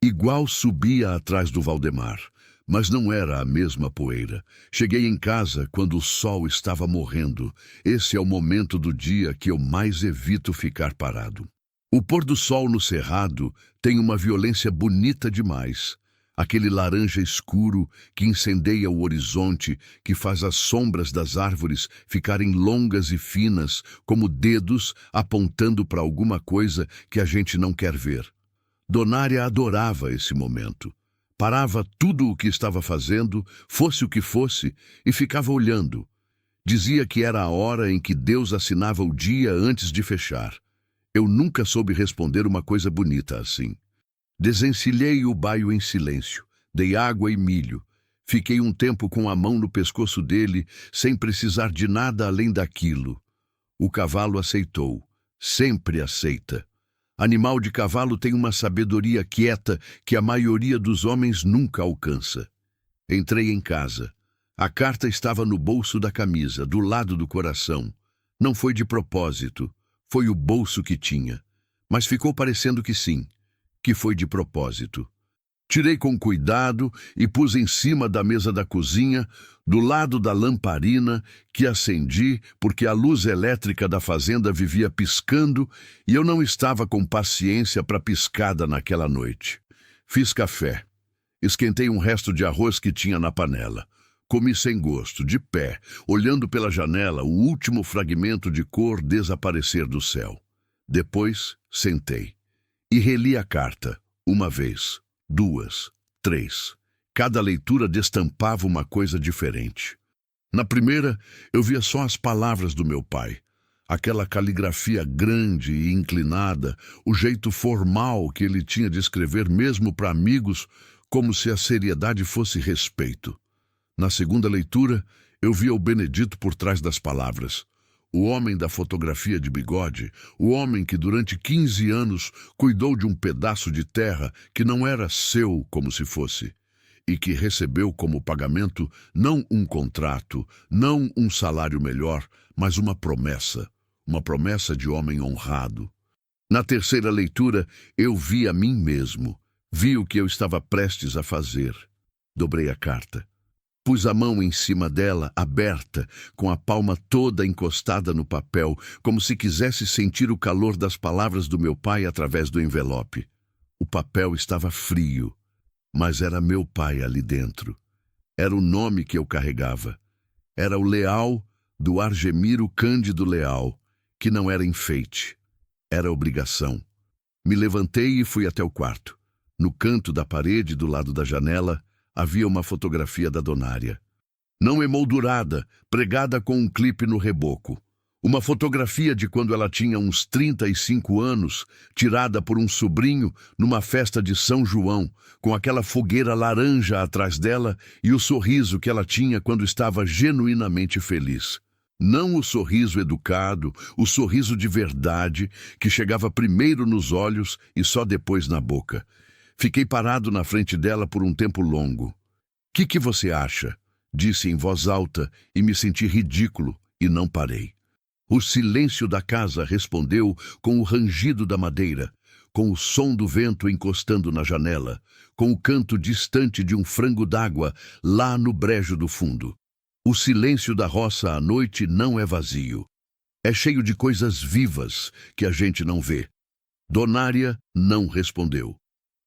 Igual subia atrás do Valdemar. Mas não era a mesma poeira. Cheguei em casa quando o sol estava morrendo. Esse é o momento do dia que eu mais evito ficar parado. O pôr do sol no cerrado tem uma violência bonita demais. Aquele laranja escuro que incendeia o horizonte, que faz as sombras das árvores ficarem longas e finas, como dedos apontando para alguma coisa que a gente não quer ver. Donária adorava esse momento. Parava tudo o que estava fazendo, fosse o que fosse, e ficava olhando. Dizia que era a hora em que Deus assinava o dia antes de fechar. Eu nunca soube responder uma coisa bonita assim. Desencilhei o baio em silêncio, dei água e milho. Fiquei um tempo com a mão no pescoço dele, sem precisar de nada além daquilo. O cavalo aceitou, sempre aceita. Animal de cavalo tem uma sabedoria quieta que a maioria dos homens nunca alcança. Entrei em casa. A carta estava no bolso da camisa, do lado do coração. Não foi de propósito, foi o bolso que tinha. Mas ficou parecendo que sim, que foi de propósito. Tirei com cuidado e pus em cima da mesa da cozinha, do lado da lamparina, que acendi porque a luz elétrica da fazenda vivia piscando e eu não estava com paciência para piscada naquela noite. Fiz café. Esquentei um resto de arroz que tinha na panela. Comi sem gosto, de pé, olhando pela janela o último fragmento de cor desaparecer do céu. Depois, sentei. E reli a carta, uma vez. 2, 3. Cada leitura destampava uma coisa diferente. Na primeira, eu via só as palavras do meu pai. Aquela caligrafia grande e inclinada, o jeito formal que ele tinha de escrever mesmo para amigos, como se a seriedade fosse respeito. Na segunda leitura, eu via o Benedito por trás das palavras. O homem da fotografia de bigode, o homem que durante 15 anos cuidou de um pedaço de terra que não era seu como se fosse, e que recebeu como pagamento não um contrato, não um salário melhor, mas uma promessa de homem honrado. Na terceira leitura, eu vi a mim mesmo, vi o que eu estava prestes a fazer. Dobrei a carta. Pus a mão em cima dela, aberta, com a palma toda encostada no papel, como se quisesse sentir o calor das palavras do meu pai através do envelope. O papel estava frio, mas era meu pai ali dentro. Era o nome que eu carregava. Era o Leal do Argemiro Cândido Leal, que não era enfeite. Era obrigação. Me levantei e fui até o quarto. No canto da parede, do lado da janela, havia uma fotografia da Donária. Não emoldurada, pregada com um clipe no reboco. Uma fotografia de quando ela tinha uns 35 anos, tirada por um sobrinho numa festa de São João, com aquela fogueira laranja atrás dela e o sorriso que ela tinha quando estava genuinamente feliz. Não o sorriso educado, o sorriso de verdade, que chegava primeiro nos olhos e só depois na boca. Fiquei parado na frente dela por um tempo longo. Que você acha?" Disse em voz alta e me senti ridículo e não parei. O silêncio da casa respondeu com o rangido da madeira, com o som do vento encostando na janela, com o canto distante de um frango d'água lá no brejo do fundo. O silêncio da roça à noite não é vazio. É cheio de coisas vivas que a gente não vê. Donária não respondeu.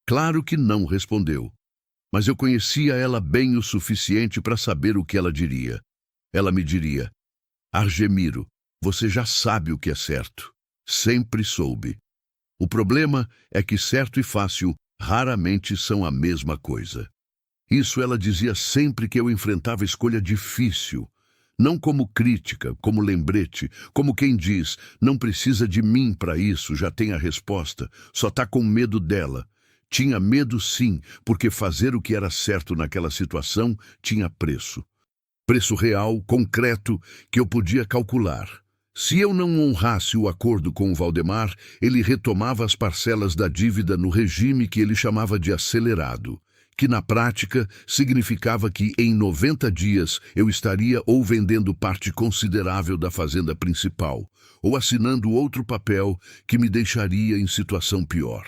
Claro que não respondeu. Mas eu conhecia ela bem o suficiente para saber o que ela diria. Ela me diria: "Argemiro, você já sabe o que é certo. Sempre soube. O problema é que certo e fácil raramente são a mesma coisa." Isso ela dizia sempre que eu enfrentava escolha difícil. Não como crítica, como lembrete, como quem diz: "Não precisa de mim para isso, já tem a resposta, só está com medo dela." Tinha medo sim, porque fazer o que era certo naquela situação tinha preço. Preço real, concreto, que eu podia calcular. Se eu não honrasse o acordo com o Valdemar, ele retomava as parcelas da dívida no regime que ele chamava de acelerado, que na prática significava que em 90 dias eu estaria ou vendendo parte considerável da fazenda principal, ou assinando outro papel que me deixaria em situação pior.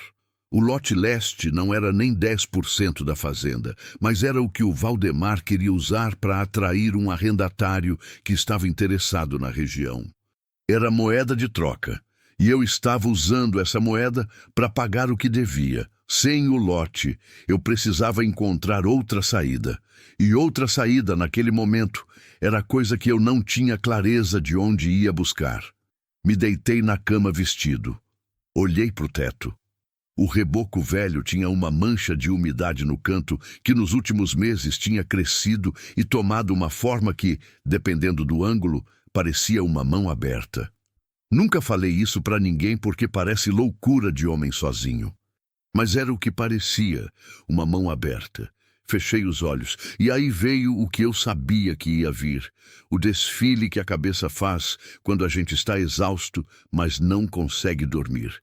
O lote leste não era nem 10% da fazenda, mas era o que o Valdemar queria usar para atrair um arrendatário que estava interessado na região. Era moeda de troca, e eu estava usando essa moeda para pagar o que devia. Sem o lote, eu precisava encontrar outra saída. E outra saída, naquele momento, era coisa que eu não tinha clareza de onde ia buscar. Me deitei na cama vestido. Olhei para o teto. O reboco velho tinha uma mancha de umidade no canto que nos últimos meses tinha crescido e tomado uma forma que, dependendo do ângulo, parecia uma mão aberta. Nunca falei isso para ninguém porque parece loucura de homem sozinho. Mas era o que parecia, uma mão aberta. Fechei os olhos e aí veio o que eu sabia que ia vir. O desfile que a cabeça faz quando a gente está exausto, mas não consegue dormir.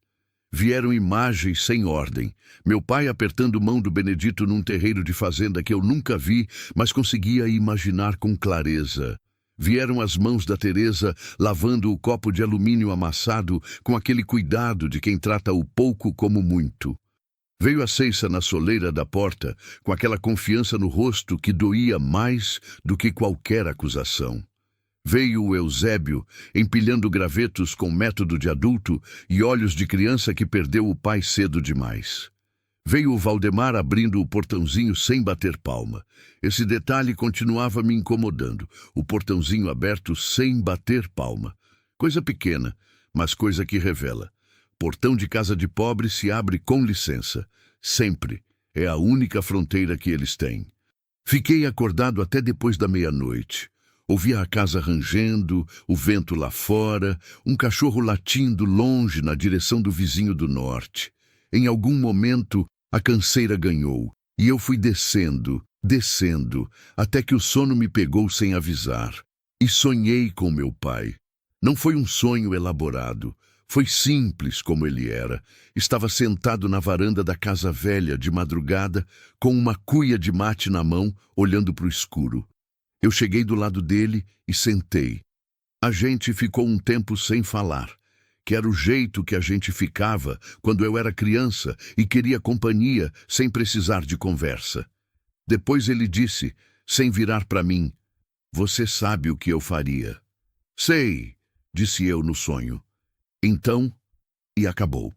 Vieram imagens sem ordem. Meu pai apertando mão do Benedito num terreiro de fazenda que eu nunca vi, mas conseguia imaginar com clareza. Vieram as mãos da Teresa lavando o copo de alumínio amassado com aquele cuidado de quem trata o pouco como muito. Veio a Ceiça na soleira da porta com aquela confiança no rosto que doía mais do que qualquer acusação. Veio o Eusébio, empilhando gravetos com método de adulto e olhos de criança que perdeu o pai cedo demais. Veio o Valdemar abrindo o portãozinho sem bater palma. Esse detalhe continuava me incomodando, o portãozinho aberto sem bater palma. Coisa pequena, mas coisa que revela. Portão de casa de pobre se abre com licença. Sempre. É a única fronteira que eles têm. Fiquei acordado até depois da meia-noite. Ouvia a casa rangendo, o vento lá fora, um cachorro latindo longe na direção do vizinho do norte. Em algum momento, a canseira ganhou, e eu fui descendo, até que o sono me pegou sem avisar. E sonhei com meu pai. Não foi um sonho elaborado. Foi simples como ele era. Estava sentado na varanda da casa velha de madrugada, com uma cuia de mate na mão, olhando para o escuro. Eu cheguei do lado dele e sentei. A gente ficou um tempo sem falar, que era o jeito que a gente ficava quando eu era criança e queria companhia sem precisar de conversa. Depois ele disse, sem virar para mim: "Você sabe o que eu faria." "Sei", disse eu no sonho. Então, e acabou.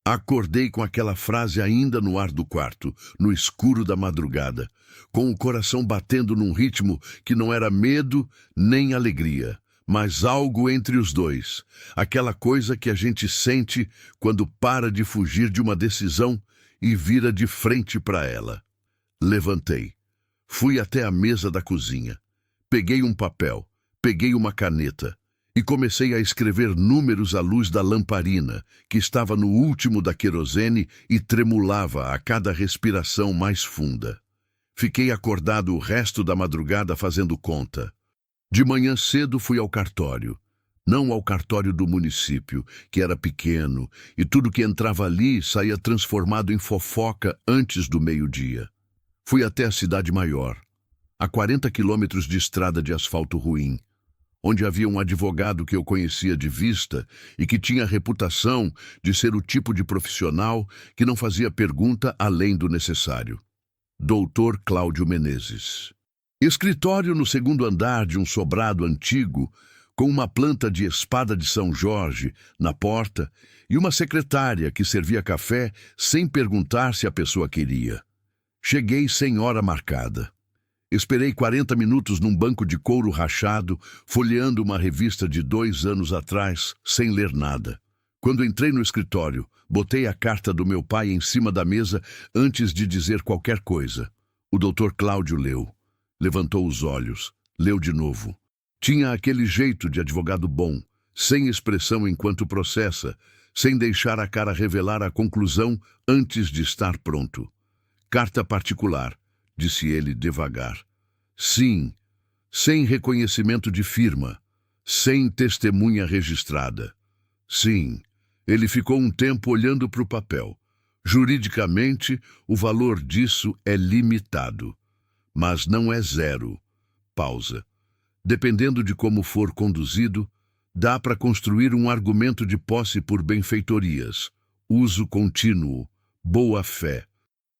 Acordei com aquela frase ainda no ar do quarto, no escuro da madrugada, com o coração batendo num ritmo que não era medo nem alegria, mas algo entre os dois, aquela coisa que a gente sente quando para de fugir de uma decisão e vira de frente para ela. Levantei, fui até a mesa da cozinha, peguei um papel, peguei uma caneta e comecei a escrever números à luz da lamparina, que estava no último da querosene e tremulava a cada respiração mais funda. Fiquei acordado o resto da madrugada fazendo conta. De manhã cedo fui ao cartório. Não ao cartório do município, que era pequeno, e tudo que entrava ali saía transformado em fofoca antes do meio-dia. Fui até a cidade maior, a 40 quilômetros de estrada de asfalto ruim, onde havia um advogado que eu conhecia de vista e que tinha a reputação de ser o tipo de profissional que não fazia pergunta além do necessário. Doutor Cláudio Menezes. Escritório no segundo andar de um sobrado antigo, com uma planta de espada de São Jorge na porta e uma secretária que servia café sem perguntar se a pessoa queria. Cheguei sem hora marcada. Esperei 40 minutos num banco de couro rachado, folheando uma revista de 2 anos atrás, sem ler nada. Quando entrei no escritório, botei a carta do meu pai em cima da mesa antes de dizer qualquer coisa. O doutor Cláudio leu. Levantou os olhos. Leu de novo. Tinha aquele jeito de advogado bom, sem expressão enquanto processa, sem deixar a cara revelar a conclusão antes de estar pronto. Carta particular, disse ele devagar. Sim, sem reconhecimento de firma, sem testemunha registrada. Sim, ele ficou um tempo olhando para o papel. Juridicamente, o valor disso é limitado, mas não é zero. Pausa. Dependendo de como for conduzido, dá para construir um argumento de posse por benfeitorias, uso contínuo, boa-fé.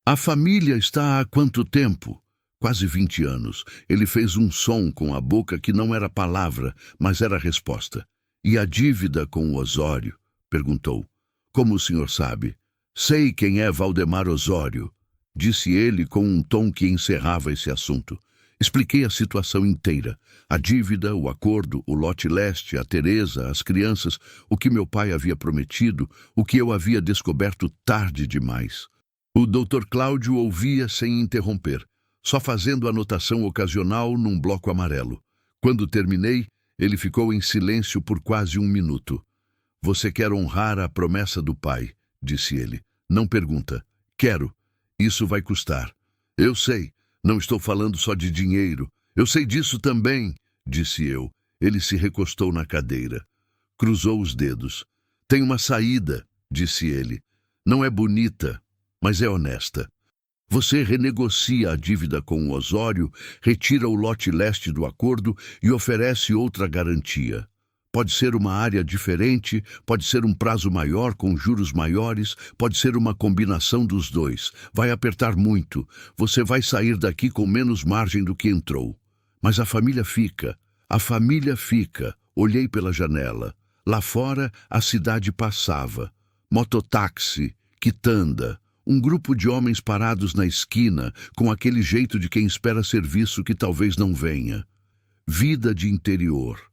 A família está há quanto tempo? Quase 20 anos. Ele fez um som com a boca que não era palavra, mas era resposta. E a dívida com o Osório? Perguntou. Como o senhor sabe? Sei quem é Valdemar Osório, disse ele com um tom que encerrava esse assunto. Expliquei a situação inteira. A dívida, o acordo, o lote leste, a Teresa, as crianças, o que meu pai havia prometido, o que eu havia descoberto tarde demais. O doutor Cláudio ouvia sem interromper, só fazendo anotação ocasional num bloco amarelo. Quando terminei, ele ficou em silêncio por quase 1 minuto. Você quer honrar a promessa do pai, disse ele. Não pergunta. Quero. Isso vai custar. Eu sei. Não estou falando só de dinheiro. Eu sei disso também, disse eu. Ele se recostou na cadeira. Cruzou os dedos. Tem uma saída, disse ele. Não é bonita, mas é honesta. Você renegocia a dívida com o Osório, retira o lote leste do acordo e oferece outra garantia. Pode ser uma área diferente, pode ser um prazo maior com juros maiores, pode ser uma combinação dos dois. Vai apertar muito. Você vai sair daqui com menos margem do que entrou. Mas a família fica. A família fica. Olhei pela janela. Lá fora, a cidade passava. Mototáxi, quitanda, um grupo de homens parados na esquina, com aquele jeito de quem espera serviço que talvez não venha. Vida de interior.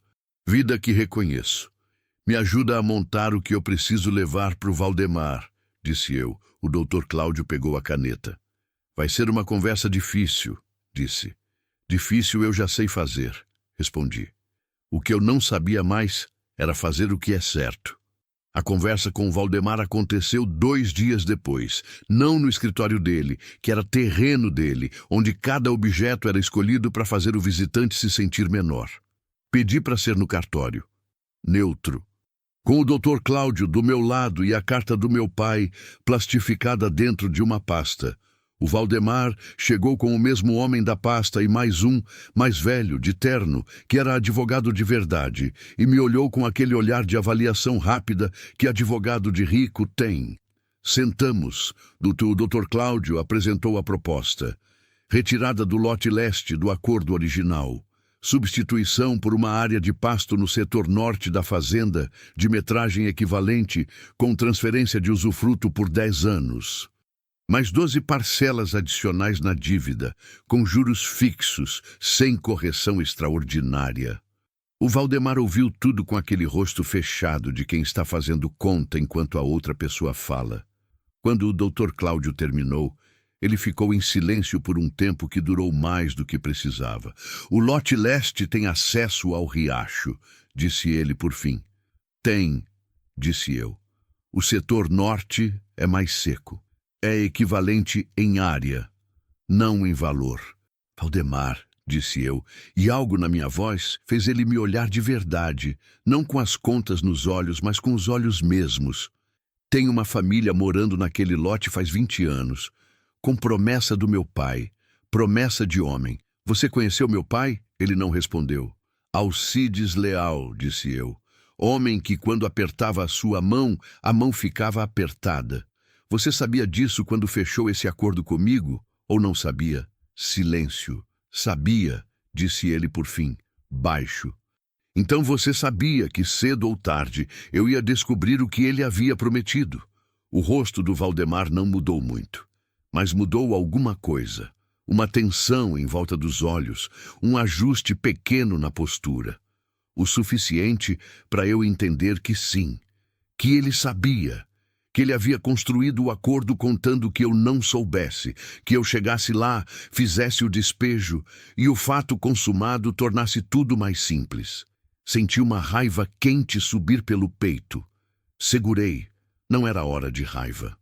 Vida que reconheço. Me ajuda a montar o que eu preciso levar para o Valdemar, disse eu. O doutor Cláudio pegou a caneta. Vai ser uma conversa difícil, disse. Difícil eu já sei fazer, respondi. O que eu não sabia mais era fazer o que é certo. A conversa com o Valdemar aconteceu 2 dias depois, não no escritório dele, que era terreno dele, onde cada objeto era escolhido para fazer o visitante se sentir menor. Pedi para ser no cartório. Neutro. Com o doutor Cláudio do meu lado e a carta do meu pai plastificada dentro de uma pasta. O Valdemar chegou com o mesmo homem da pasta e mais um, mais velho, de terno, que era advogado de verdade, e me olhou com aquele olhar de avaliação rápida que advogado de rico tem. Sentamos. O doutor Cláudio apresentou a proposta. Retirada do lote leste do acordo original. Substituição por uma área de pasto no setor norte da fazenda, de metragem equivalente, com transferência de usufruto por 10 anos. Mais 12 parcelas adicionais na dívida, com juros fixos, sem correção extraordinária. O Valdemar ouviu tudo com aquele rosto fechado de quem está fazendo conta enquanto a outra pessoa fala. Quando o doutor Cláudio terminou, Ele ficou em silêncio por um tempo que durou mais do que precisava. O lote leste tem acesso ao riacho, disse ele por fim. Tem, disse eu. O setor norte é mais seco. É equivalente em área, não em valor. Valdemar, disse eu, e algo na minha voz fez ele me olhar de verdade, não com as contas nos olhos, mas com os olhos mesmos. Tenho uma família morando naquele lote faz 20 anos, com promessa do meu pai, promessa de homem. Você conheceu meu pai? Ele não respondeu. Alcides Leal, disse eu. Homem que, quando apertava a mão ficava apertada. Você sabia disso quando fechou esse acordo comigo? Ou não sabia? Silêncio. Sabia, disse ele por fim, baixo. Então você sabia que cedo ou tarde eu ia descobrir o que ele havia prometido. O rosto do Valdemar não mudou muito, mas mudou alguma coisa. Uma tensão em volta dos olhos, um ajuste pequeno na postura. O suficiente para eu entender que sim, que ele sabia, que ele havia construído o acordo contando que eu não soubesse, que eu chegasse lá, fizesse o despejo e o fato consumado tornasse tudo mais simples. Senti uma raiva quente subir pelo peito. Segurei. Não era hora de raiva.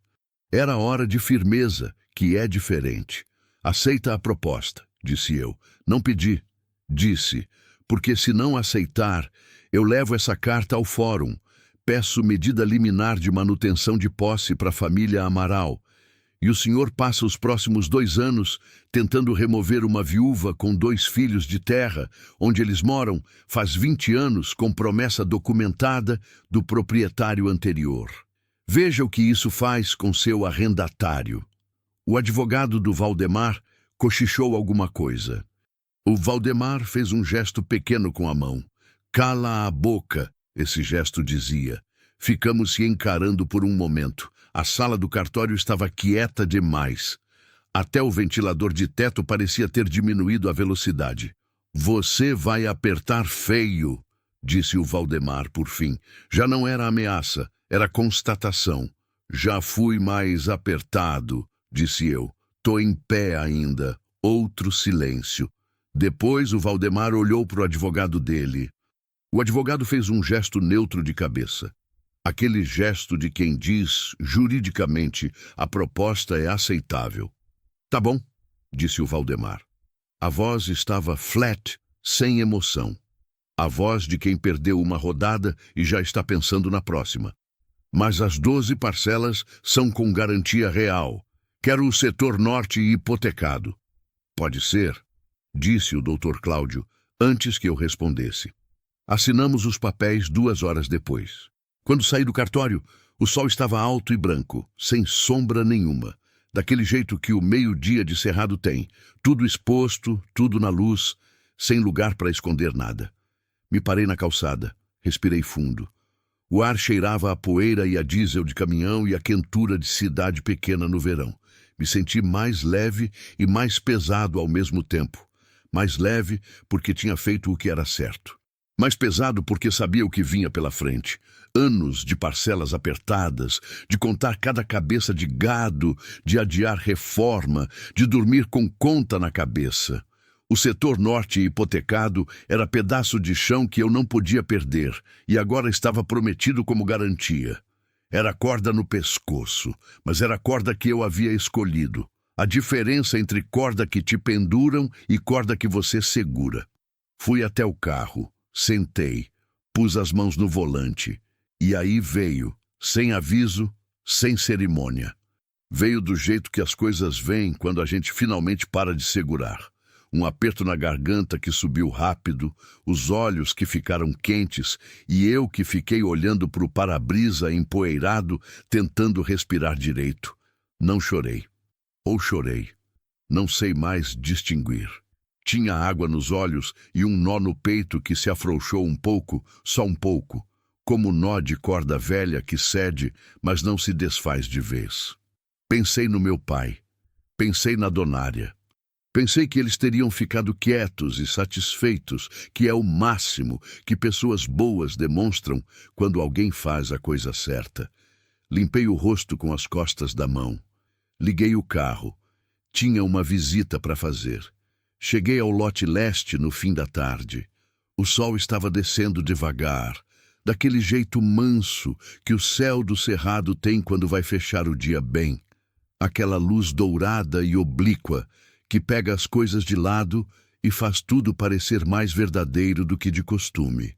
Era hora de firmeza, que é diferente. Aceita a proposta, disse eu. Não pedi, disse, porque se não aceitar, eu levo essa carta ao fórum. Peço medida liminar de manutenção de posse para a família Amaral. E o senhor passa os próximos 2 anos tentando remover uma viúva com 2 filhos de terra, onde eles moram, faz 20 anos, com promessa documentada do proprietário anterior. Veja o que isso faz com seu arrendatário. O advogado do Valdemar cochichou alguma coisa. O Valdemar fez um gesto pequeno com a mão. Cala a boca, esse gesto dizia. Ficamos se encarando por um momento. A sala do cartório estava quieta demais. Até o ventilador de teto parecia ter diminuído a velocidade. Você vai apertar feio, disse o Valdemar por fim. Já não era ameaça, era constatação. Já fui mais apertado, disse eu. Tô em pé ainda. Outro silêncio. Depois o Valdemar olhou para o advogado dele. O advogado fez um gesto neutro de cabeça. Aquele gesto de quem diz, juridicamente, a proposta é aceitável. Tá bom, disse o Valdemar. A voz estava flat, sem emoção. A voz de quem perdeu uma rodada e já está pensando na próxima. Mas as 12 parcelas são com garantia real. Quero o setor norte hipotecado. Pode ser, disse o Dr. Cláudio, antes que eu respondesse. Assinamos os papéis 2 horas depois. Quando saí do cartório, o sol estava alto e branco, sem sombra nenhuma, daquele jeito que o meio-dia de Cerrado tem, tudo exposto, tudo na luz, sem lugar para esconder nada. Me parei na calçada, respirei fundo. O ar cheirava a poeira e a diesel de caminhão e a quentura de cidade pequena no verão. Me senti mais leve e mais pesado ao mesmo tempo. Mais leve porque tinha feito o que era certo. Mais pesado porque sabia o que vinha pela frente. Anos de parcelas apertadas, de contar cada cabeça de gado, de adiar reforma, de dormir com conta na cabeça. O setor norte hipotecado era pedaço de chão que eu não podia perder, e agora estava prometido como garantia. Era corda no pescoço, mas era corda que eu havia escolhido. A diferença entre corda que te penduram e corda que você segura. Fui até o carro, sentei, pus as mãos no volante. E aí veio, sem aviso, sem cerimônia. Veio do jeito que as coisas vêm quando a gente finalmente para de segurar. Um aperto na garganta que subiu rápido, os olhos que ficaram quentes e eu que fiquei olhando para o para-brisa empoeirado, tentando respirar direito. Não chorei. Ou chorei. Não sei mais distinguir. Tinha água nos olhos e um nó no peito que se afrouxou um pouco, só um pouco. Como nó de corda velha que cede, mas não se desfaz de vez. Pensei no meu pai. Pensei na Donária. Pensei que eles teriam ficado quietos e satisfeitos, que é o máximo que pessoas boas demonstram quando alguém faz a coisa certa. Limpei o rosto com as costas da mão. Liguei o carro. Tinha uma visita para fazer. Cheguei ao lote leste no fim da tarde. O sol estava descendo devagar, daquele jeito manso que o céu do cerrado tem quando vai fechar o dia bem. Aquela luz dourada e oblíqua que pega as coisas de lado e faz tudo parecer mais verdadeiro do que de costume.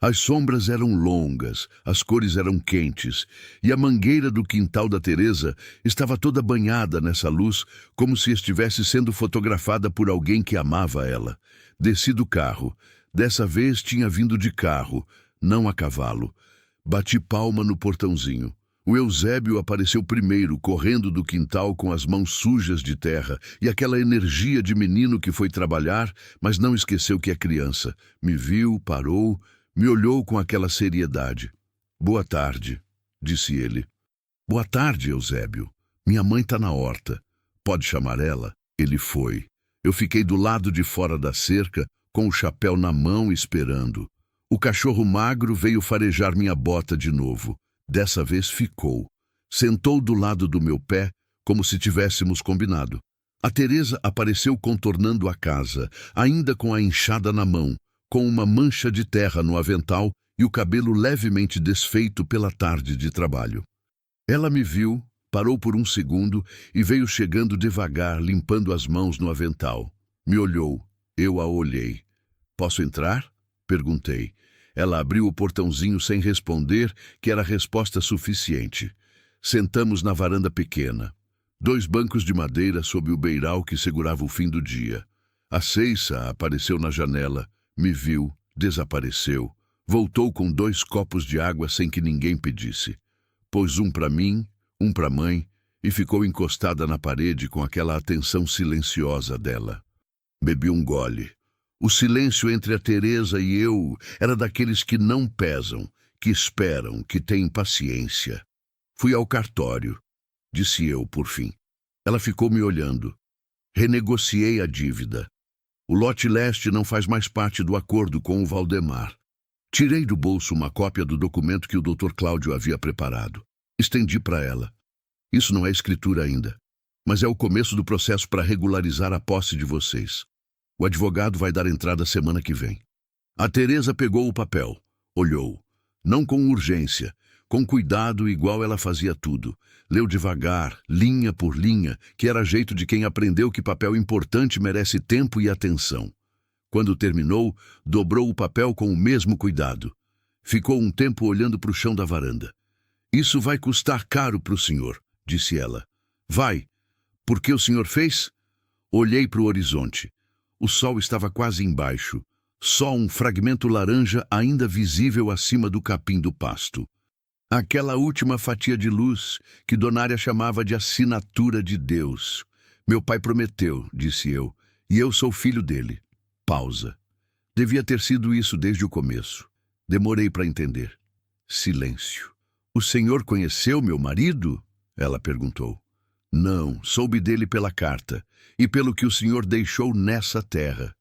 As sombras eram longas, as cores eram quentes, e a mangueira do quintal da Teresa estava toda banhada nessa luz, como se estivesse sendo fotografada por alguém que amava ela. Desci do carro. Dessa vez tinha vindo de carro, não a cavalo. Bati palma no portãozinho. O Eusébio apareceu primeiro, correndo do quintal com as mãos sujas de terra e aquela energia de menino que foi trabalhar, mas não esqueceu que é criança. Me viu, parou, me olhou com aquela seriedade. "Boa tarde", disse ele. "Boa tarde, Eusébio. Minha mãe está na horta. Pode chamar ela?" Ele foi. Eu fiquei do lado de fora da cerca, com o chapéu na mão, esperando. O cachorro magro veio farejar minha bota de novo. Dessa vez ficou. Sentou do lado do meu pé, como se tivéssemos combinado. A Teresa apareceu contornando a casa, ainda com a enxada na mão, com uma mancha de terra no avental e o cabelo levemente desfeito pela tarde de trabalho. Ela me viu, parou por um segundo e veio chegando devagar, limpando as mãos no avental. Me olhou. Eu a olhei. "Posso entrar?" perguntei. Ela abriu o portãozinho sem responder, que era resposta suficiente. Sentamos na varanda pequena. 2 bancos de madeira sob o beiral que segurava o fim do dia. A Ceissa apareceu na janela, me viu, desapareceu. Voltou com 2 copos de água sem que ninguém pedisse. Pôs um para mim, um para a mãe, e ficou encostada na parede com aquela atenção silenciosa dela. Bebi um gole. O silêncio entre a Teresa e eu era daqueles que não pesam, que esperam, que têm paciência. "Fui ao cartório", disse eu, por fim. Ela ficou me olhando. "Renegociei a dívida. O lote leste não faz mais parte do acordo com o Valdemar." Tirei do bolso uma cópia do documento que o Dr. Cláudio havia preparado. Estendi para ela. "Isso não é escritura ainda, mas é o começo do processo para regularizar a posse de vocês. O advogado vai dar entrada semana que vem." A Teresa pegou o papel, olhou. Não com urgência, com cuidado igual ela fazia tudo. Leu devagar, linha por linha, que era jeito de quem aprendeu que papel importante merece tempo e atenção. Quando terminou, dobrou o papel com o mesmo cuidado. Ficou um tempo olhando para o chão da varanda. "Isso vai custar caro para o senhor", disse ela. "Vai. Por que o senhor fez?" Olhei para o horizonte. O sol estava quase embaixo, só um fragmento laranja ainda visível acima do capim do pasto. Aquela última fatia de luz que Donária chamava de assinatura de Deus. "Meu pai prometeu", disse eu, "e eu sou filho dele." Pausa. Devia ter sido isso desde o começo. Demorei para entender. Silêncio. "O senhor conheceu meu marido?" ela perguntou. "Não, soube dele pela carta e pelo que o senhor deixou nessa terra."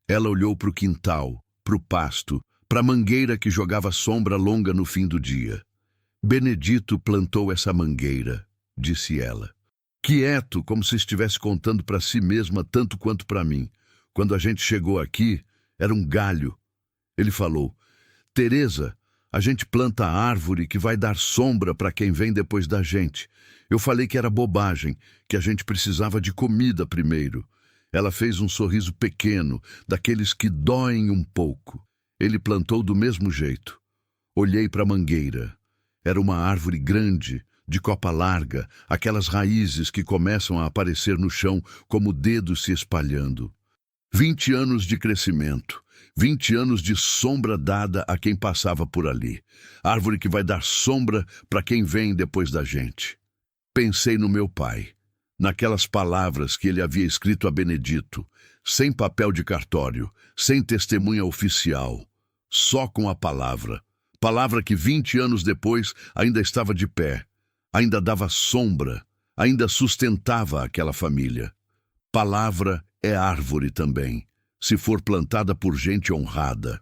Ela olhou para o quintal, para o pasto, para a mangueira que jogava sombra longa no fim do dia. "Benedito plantou essa mangueira", disse ela. Quieto, como se estivesse contando para si mesma tanto quanto para mim. "Quando a gente chegou aqui, era um galho." Ele falou: "Teresa, a gente planta a árvore que vai dar sombra para quem vem depois da gente. Eu falei que era bobagem, que a gente precisava de comida primeiro." Ela fez um sorriso pequeno, daqueles que doem um pouco. Ele plantou do mesmo jeito. Olhei para a mangueira. Era uma árvore grande, de copa larga, aquelas raízes que começam a aparecer no chão como dedos se espalhando. 20 anos de crescimento, 20 anos de sombra dada a quem passava por ali. Árvore que vai dar sombra para quem vem depois da gente. Pensei no meu pai, naquelas palavras que ele havia escrito a Benedito, sem papel de cartório, sem testemunha oficial, só com a palavra. Palavra que 20 anos depois ainda estava de pé, ainda dava sombra, ainda sustentava aquela família. Palavra é árvore também, se for plantada por gente honrada.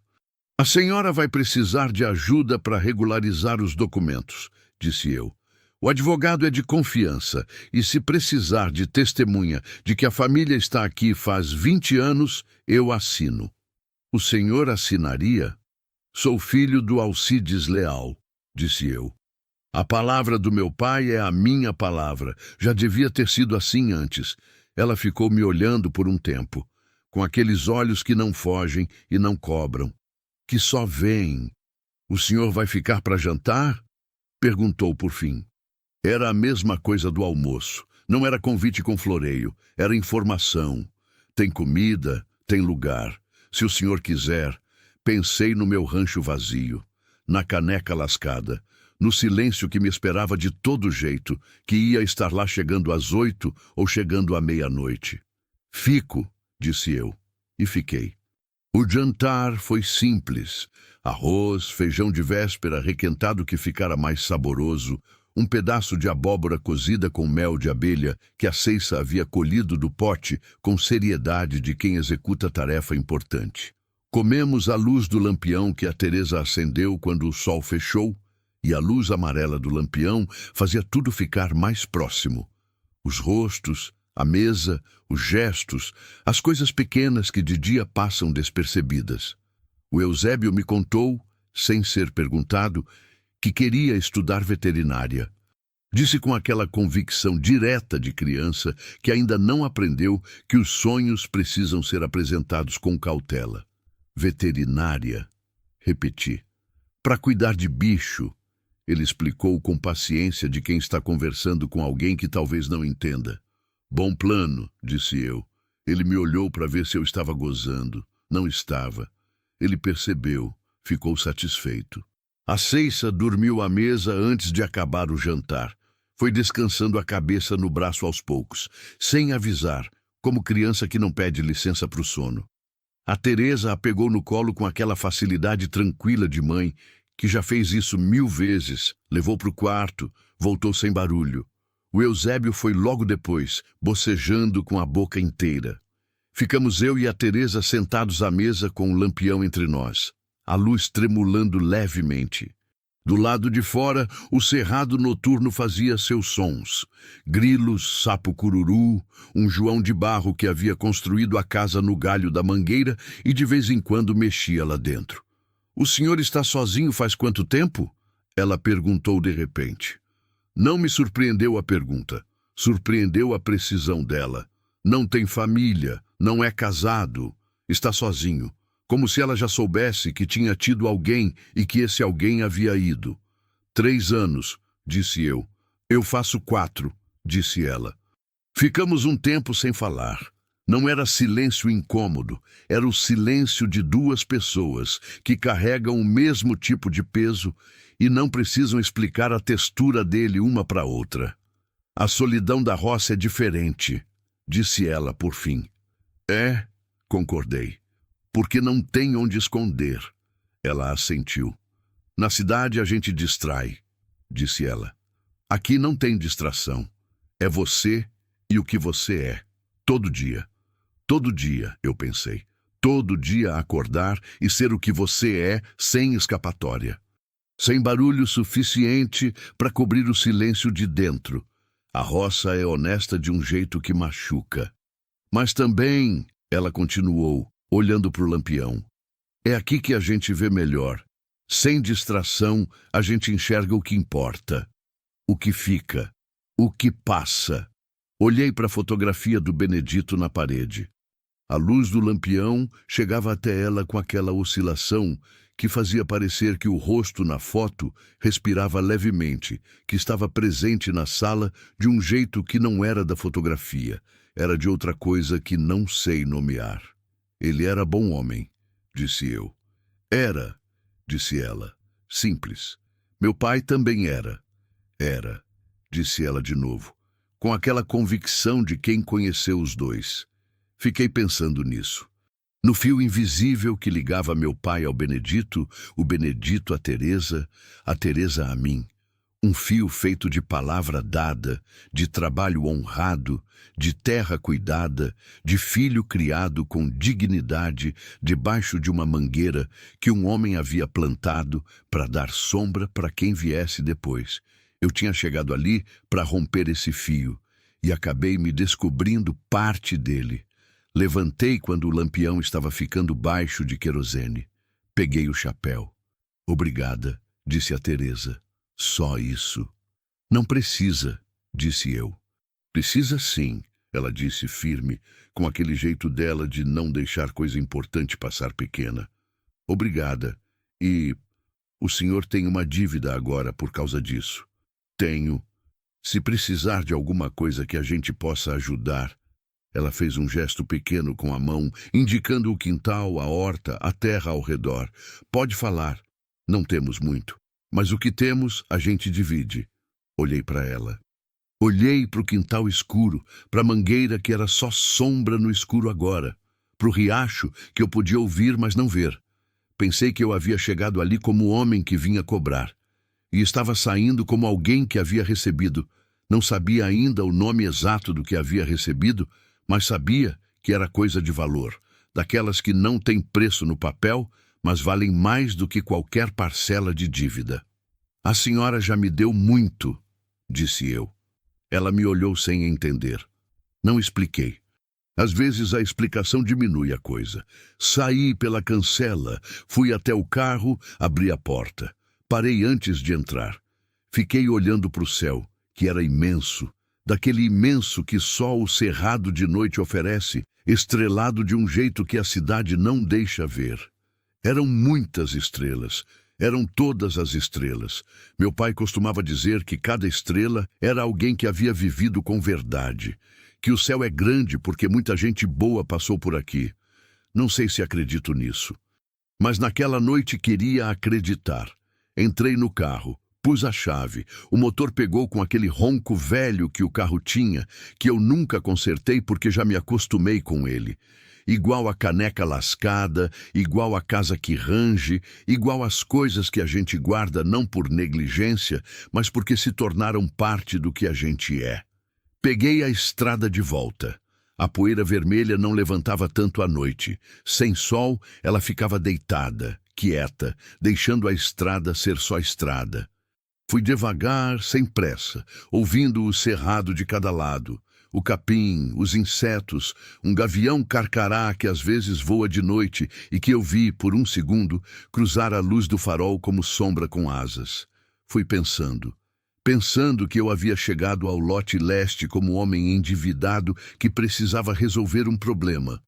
"A senhora vai precisar de ajuda para regularizar os documentos", disse eu. O advogado é de confiança e, se precisar de testemunha de que a família está aqui faz 20 anos, eu assino. O senhor assinaria? Sou filho do Alcides Leal, disse eu. A palavra do meu pai é a minha palavra. Já devia ter sido assim antes. Ela ficou me olhando por um tempo, com aqueles olhos que não fogem e não cobram, que só veem. O senhor vai ficar para jantar? Perguntou por fim. Era a mesma coisa do almoço. Não era convite com floreio, era informação. Tem comida, tem lugar. Se o senhor quiser. Pensei no meu rancho vazio, na caneca lascada, no silêncio que me esperava de todo jeito, que ia estar lá chegando às 8 ou chegando à meia-noite. Fico, disse eu, e fiquei. O jantar foi simples. Arroz, feijão de véspera requentado que ficara mais saboroso, um pedaço de abóbora cozida com mel de abelha que a Ceiça havia colhido do pote com seriedade de quem executa tarefa importante. Comemos à luz do lampião que a Teresa acendeu quando o sol fechou, e a luz amarela do lampião fazia tudo ficar mais próximo. Os rostos, a mesa, os gestos, as coisas pequenas que de dia passam despercebidas. O Eusébio me contou, sem ser perguntado, que queria estudar veterinária. Disse com aquela convicção direta de criança que ainda não aprendeu que os sonhos precisam ser apresentados com cautela. Veterinária, repeti. Para cuidar de bicho, ele explicou com paciência de quem está conversando com alguém que talvez não entenda. Bom plano, disse eu. Ele me olhou para ver se eu estava gozando. Não estava. Ele percebeu, ficou satisfeito. A Ceiça dormiu à mesa antes de acabar o jantar. Foi descansando a cabeça no braço aos poucos, sem avisar, como criança que não pede licença para o sono. A Teresa a pegou no colo com aquela facilidade tranquila de mãe, que já fez isso 1000 vezes, levou para o quarto, voltou sem barulho. O Eusébio foi logo depois, bocejando com a boca inteira. Ficamos eu e a Teresa sentados à mesa com o lampião entre nós, a luz tremulando levemente. Do lado de fora, o cerrado noturno fazia seus sons. Grilos, sapo-cururu, um João de Barro que havia construído a casa no galho da mangueira e de vez em quando mexia lá dentro. "O senhor está sozinho faz quanto tempo?" Ela perguntou de repente. Não me surpreendeu a pergunta. Surpreendeu a precisão dela. Não tem família, não é casado, está sozinho. Como se ela já soubesse que tinha tido alguém e que esse alguém havia ido. 3 anos, disse eu. Eu faço 4, disse ela. Ficamos um tempo sem falar. Não era silêncio incômodo, era o silêncio de 2 pessoas que carregam o mesmo tipo de peso e não precisam explicar a textura dele uma para outra. A solidão da roça é diferente, disse ela por fim. É, concordei. Porque não tem onde esconder. Ela assentiu. Na cidade a gente distrai, disse ela. Aqui não tem distração. É você e o que você é. Todo dia. Todo dia, eu pensei. Todo dia acordar e ser o que você é, sem escapatória. Sem barulho suficiente para cobrir o silêncio de dentro. A roça é honesta de um jeito que machuca. Mas também, ela continuou, olhando para o lampião. É aqui que a gente vê melhor. Sem distração, a gente enxerga o que importa. O que fica. O que passa. Olhei para a fotografia do Benedito na parede. A luz do lampião chegava até ela com aquela oscilação que fazia parecer que o rosto na foto respirava levemente, que estava presente na sala de um jeito que não era da fotografia, era de outra coisa que não sei nomear. Ele era bom homem, disse eu. Era, disse ela. Simples. Meu pai também era. Era, disse ela de novo, com aquela convicção de quem conheceu os dois. Fiquei pensando nisso. No fio invisível que ligava meu pai ao Benedito, o Benedito a Teresa a mim. Um fio feito de palavra dada, de trabalho honrado, de terra cuidada, de filho criado com dignidade debaixo de uma mangueira que um homem havia plantado para dar sombra para quem viesse depois. Eu tinha chegado ali para romper esse fio e acabei me descobrindo parte dele. Levantei quando o lampião estava ficando baixo de querosene. Peguei o chapéu. Obrigada, disse a Teresa. Só isso. Não precisa, disse eu. Precisa sim, ela disse firme, com aquele jeito dela de não deixar coisa importante passar pequena. Obrigada. E o senhor tem uma dívida agora por causa disso. Tenho. Se precisar de alguma coisa que a gente possa ajudar. Ela fez um gesto pequeno com a mão, indicando o quintal, a horta, a terra ao redor. Pode falar. Não temos muito. Mas o que temos, a gente divide. Olhei para ela. Olhei para o quintal escuro, para a mangueira que era só sombra no escuro agora, para o riacho que eu podia ouvir, mas não ver. Pensei que eu havia chegado ali como homem que vinha cobrar. E estava saindo como alguém que havia recebido. Não sabia ainda o nome exato do que havia recebido, mas sabia que era coisa de valor, daquelas que não têm preço no papel, mas valem mais do que qualquer parcela de dívida. A senhora já me deu muito, disse eu. Ela me olhou sem entender. Não expliquei. Às vezes a explicação diminui a coisa. Saí pela cancela, fui até o carro, abri a porta. Parei antes de entrar. Fiquei olhando para o céu, que era imenso, daquele imenso que só o cerrado de noite oferece, estrelado de um jeito que a cidade não deixa ver. Eram muitas estrelas. Eram todas as estrelas. Meu pai costumava dizer que cada estrela era alguém que havia vivido com verdade, que o céu é grande porque muita gente boa passou por aqui. Não sei se acredito nisso. Mas naquela noite queria acreditar. Entrei no carro, pus a chave, o motor pegou com aquele ronco velho que o carro tinha, que eu nunca consertei porque já me acostumei com ele. Igual a caneca lascada, igual a casa que range, igual às coisas que a gente guarda não por negligência, mas porque se tornaram parte do que a gente é. Peguei a estrada de volta. A poeira vermelha não levantava tanto à noite. Sem sol, ela ficava deitada, quieta, deixando a estrada ser só estrada. Fui devagar, sem pressa, ouvindo o cerrado de cada lado. O capim, os insetos, um gavião carcará que às vezes voa de noite e que eu vi, por um segundo, cruzar a luz do farol como sombra com asas. Fui pensando que eu havia chegado ao lote leste como homem endividado que precisava resolver um problema.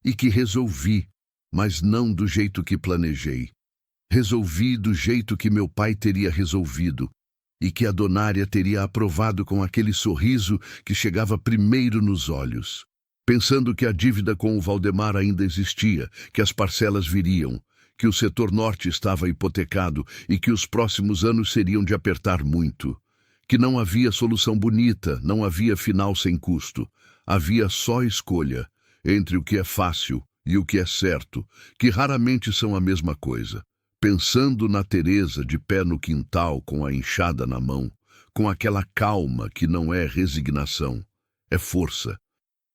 E que resolvi, mas não do jeito que planejei. Resolvi do jeito que meu pai teria resolvido, e que a donária teria aprovado com aquele sorriso que chegava primeiro nos olhos. Pensando que a dívida com o Valdemar ainda existia, que as parcelas viriam, que o setor norte estava hipotecado e que os próximos anos seriam de apertar muito. Que não havia solução bonita, não havia final sem custo. Havia só escolha entre o que é fácil e o que é certo, que raramente são a mesma coisa. Pensando na Teresa de pé no quintal com a enxada na mão, com aquela calma que não é resignação, é força.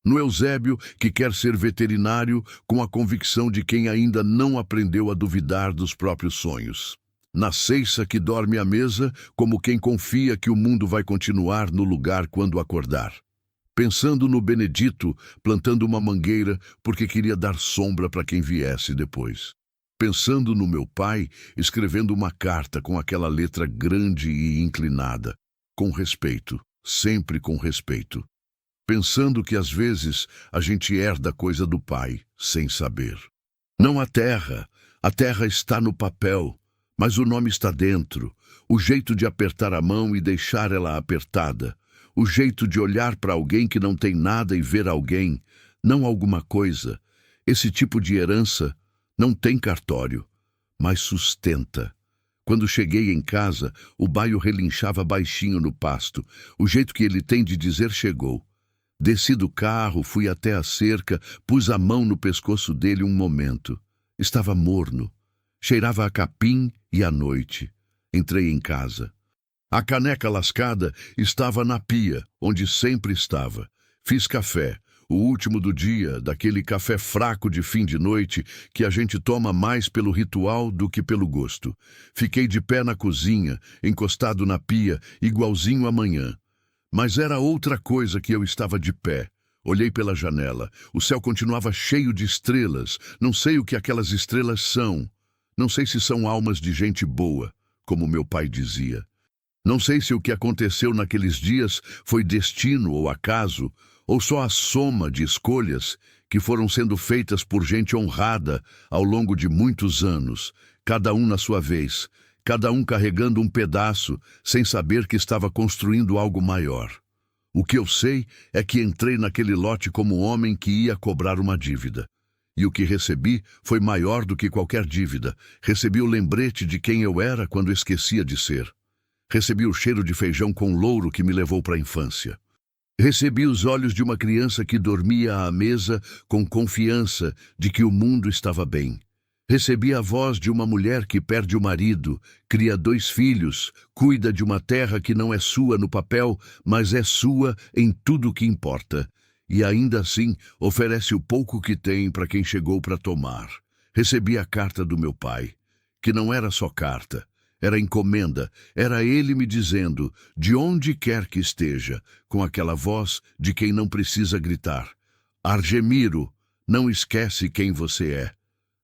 No Eusébio, que quer ser veterinário, com a convicção de quem ainda não aprendeu a duvidar dos próprios sonhos. Na Ceiça, que dorme à mesa, como quem confia que o mundo vai continuar no lugar quando acordar. Pensando no Benedito, plantando uma mangueira porque queria dar sombra para quem viesse depois. Pensando no meu pai, escrevendo uma carta com aquela letra grande e inclinada, com respeito, sempre com respeito. Pensando que às vezes a gente herda coisa do pai, sem saber. Não a terra está no papel, mas o nome está dentro, o jeito de apertar a mão e deixar ela apertada, o jeito de olhar para alguém que não tem nada e ver alguém, não alguma coisa. Esse tipo de herança não tem cartório, mas sustenta. Quando cheguei em casa, o baio relinchava baixinho no pasto, o jeito que ele tem de dizer chegou. Desci do carro, fui até a cerca, pus a mão no pescoço dele um momento. Estava morno. Cheirava a capim e a noite. Entrei em casa. A caneca lascada estava na pia, onde sempre estava. Fiz café. O último do dia, daquele café fraco de fim de noite que a gente toma mais pelo ritual do que pelo gosto. Fiquei de pé na cozinha, encostado na pia, igualzinho amanhã. Mas era outra coisa que eu estava de pé. Olhei pela janela. O céu continuava cheio de estrelas. Não sei o que aquelas estrelas são. Não sei se são almas de gente boa, como meu pai dizia. Não sei se o que aconteceu naqueles dias foi destino ou acaso, ou só a soma de escolhas que foram sendo feitas por gente honrada ao longo de muitos anos, cada um na sua vez, cada um carregando um pedaço, sem saber que estava construindo algo maior. O que eu sei é que entrei naquele lote como homem que ia cobrar uma dívida. E o que recebi foi maior do que qualquer dívida. Recebi o lembrete de quem eu era quando esquecia de ser. Recebi o cheiro de feijão com louro que me levou para a infância. Recebi os olhos de uma criança que dormia à mesa com confiança de que o mundo estava bem. Recebi a voz de uma mulher que perde o marido, cria 2 filhos, cuida de uma terra que não é sua no papel, mas é sua em tudo o que importa. E ainda assim oferece o pouco que tem para quem chegou para tomar. Recebi a carta do meu pai, que não era só carta. Era encomenda, era ele me dizendo, de onde quer que esteja, com aquela voz de quem não precisa gritar. Argemiro, não esquece quem você é.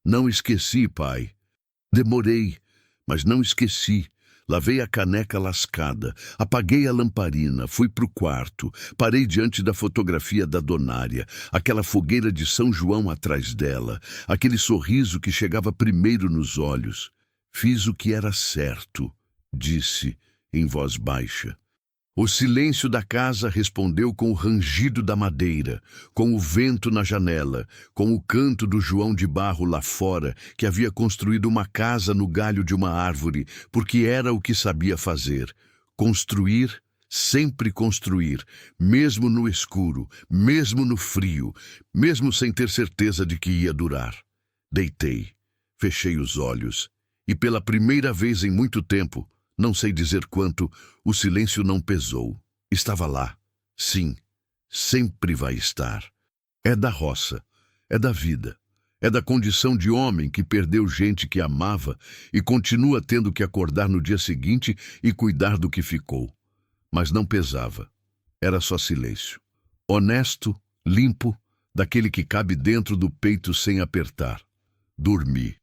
Não esqueci, pai. Demorei, mas não esqueci. Lavei a caneca lascada, apaguei a lamparina, fui pro quarto, parei diante da fotografia da Donária, aquela fogueira de São João atrás dela, aquele sorriso que chegava primeiro nos olhos. Fiz o que era certo, disse em voz baixa. O silêncio da casa respondeu com o rangido da madeira, com o vento na janela, com o canto do João de Barro lá fora, que havia construído uma casa no galho de uma árvore, porque era o que sabia fazer. Construir, sempre construir, mesmo no escuro, mesmo no frio, mesmo sem ter certeza de que ia durar. Deitei, fechei os olhos, e pela primeira vez em muito tempo, não sei dizer quanto, o silêncio não pesou. Estava lá. Sim, sempre vai estar. É da roça, é da vida, é da condição de homem que perdeu gente que amava e continua tendo que acordar no dia seguinte e cuidar do que ficou. Mas não pesava. Era só silêncio. Honesto, limpo, daquele que cabe dentro do peito sem apertar. Dormi.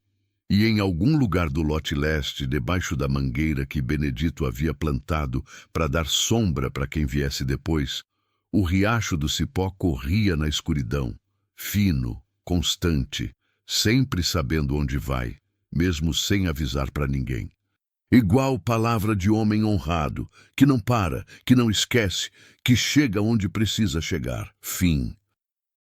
E em algum lugar do lote leste, debaixo da mangueira que Benedito havia plantado para dar sombra para quem viesse depois, o riacho do Cipó corria na escuridão, fino, constante, sempre sabendo onde vai, mesmo sem avisar para ninguém. Igual palavra de homem honrado, que não para, que não esquece, que chega onde precisa chegar. Fim.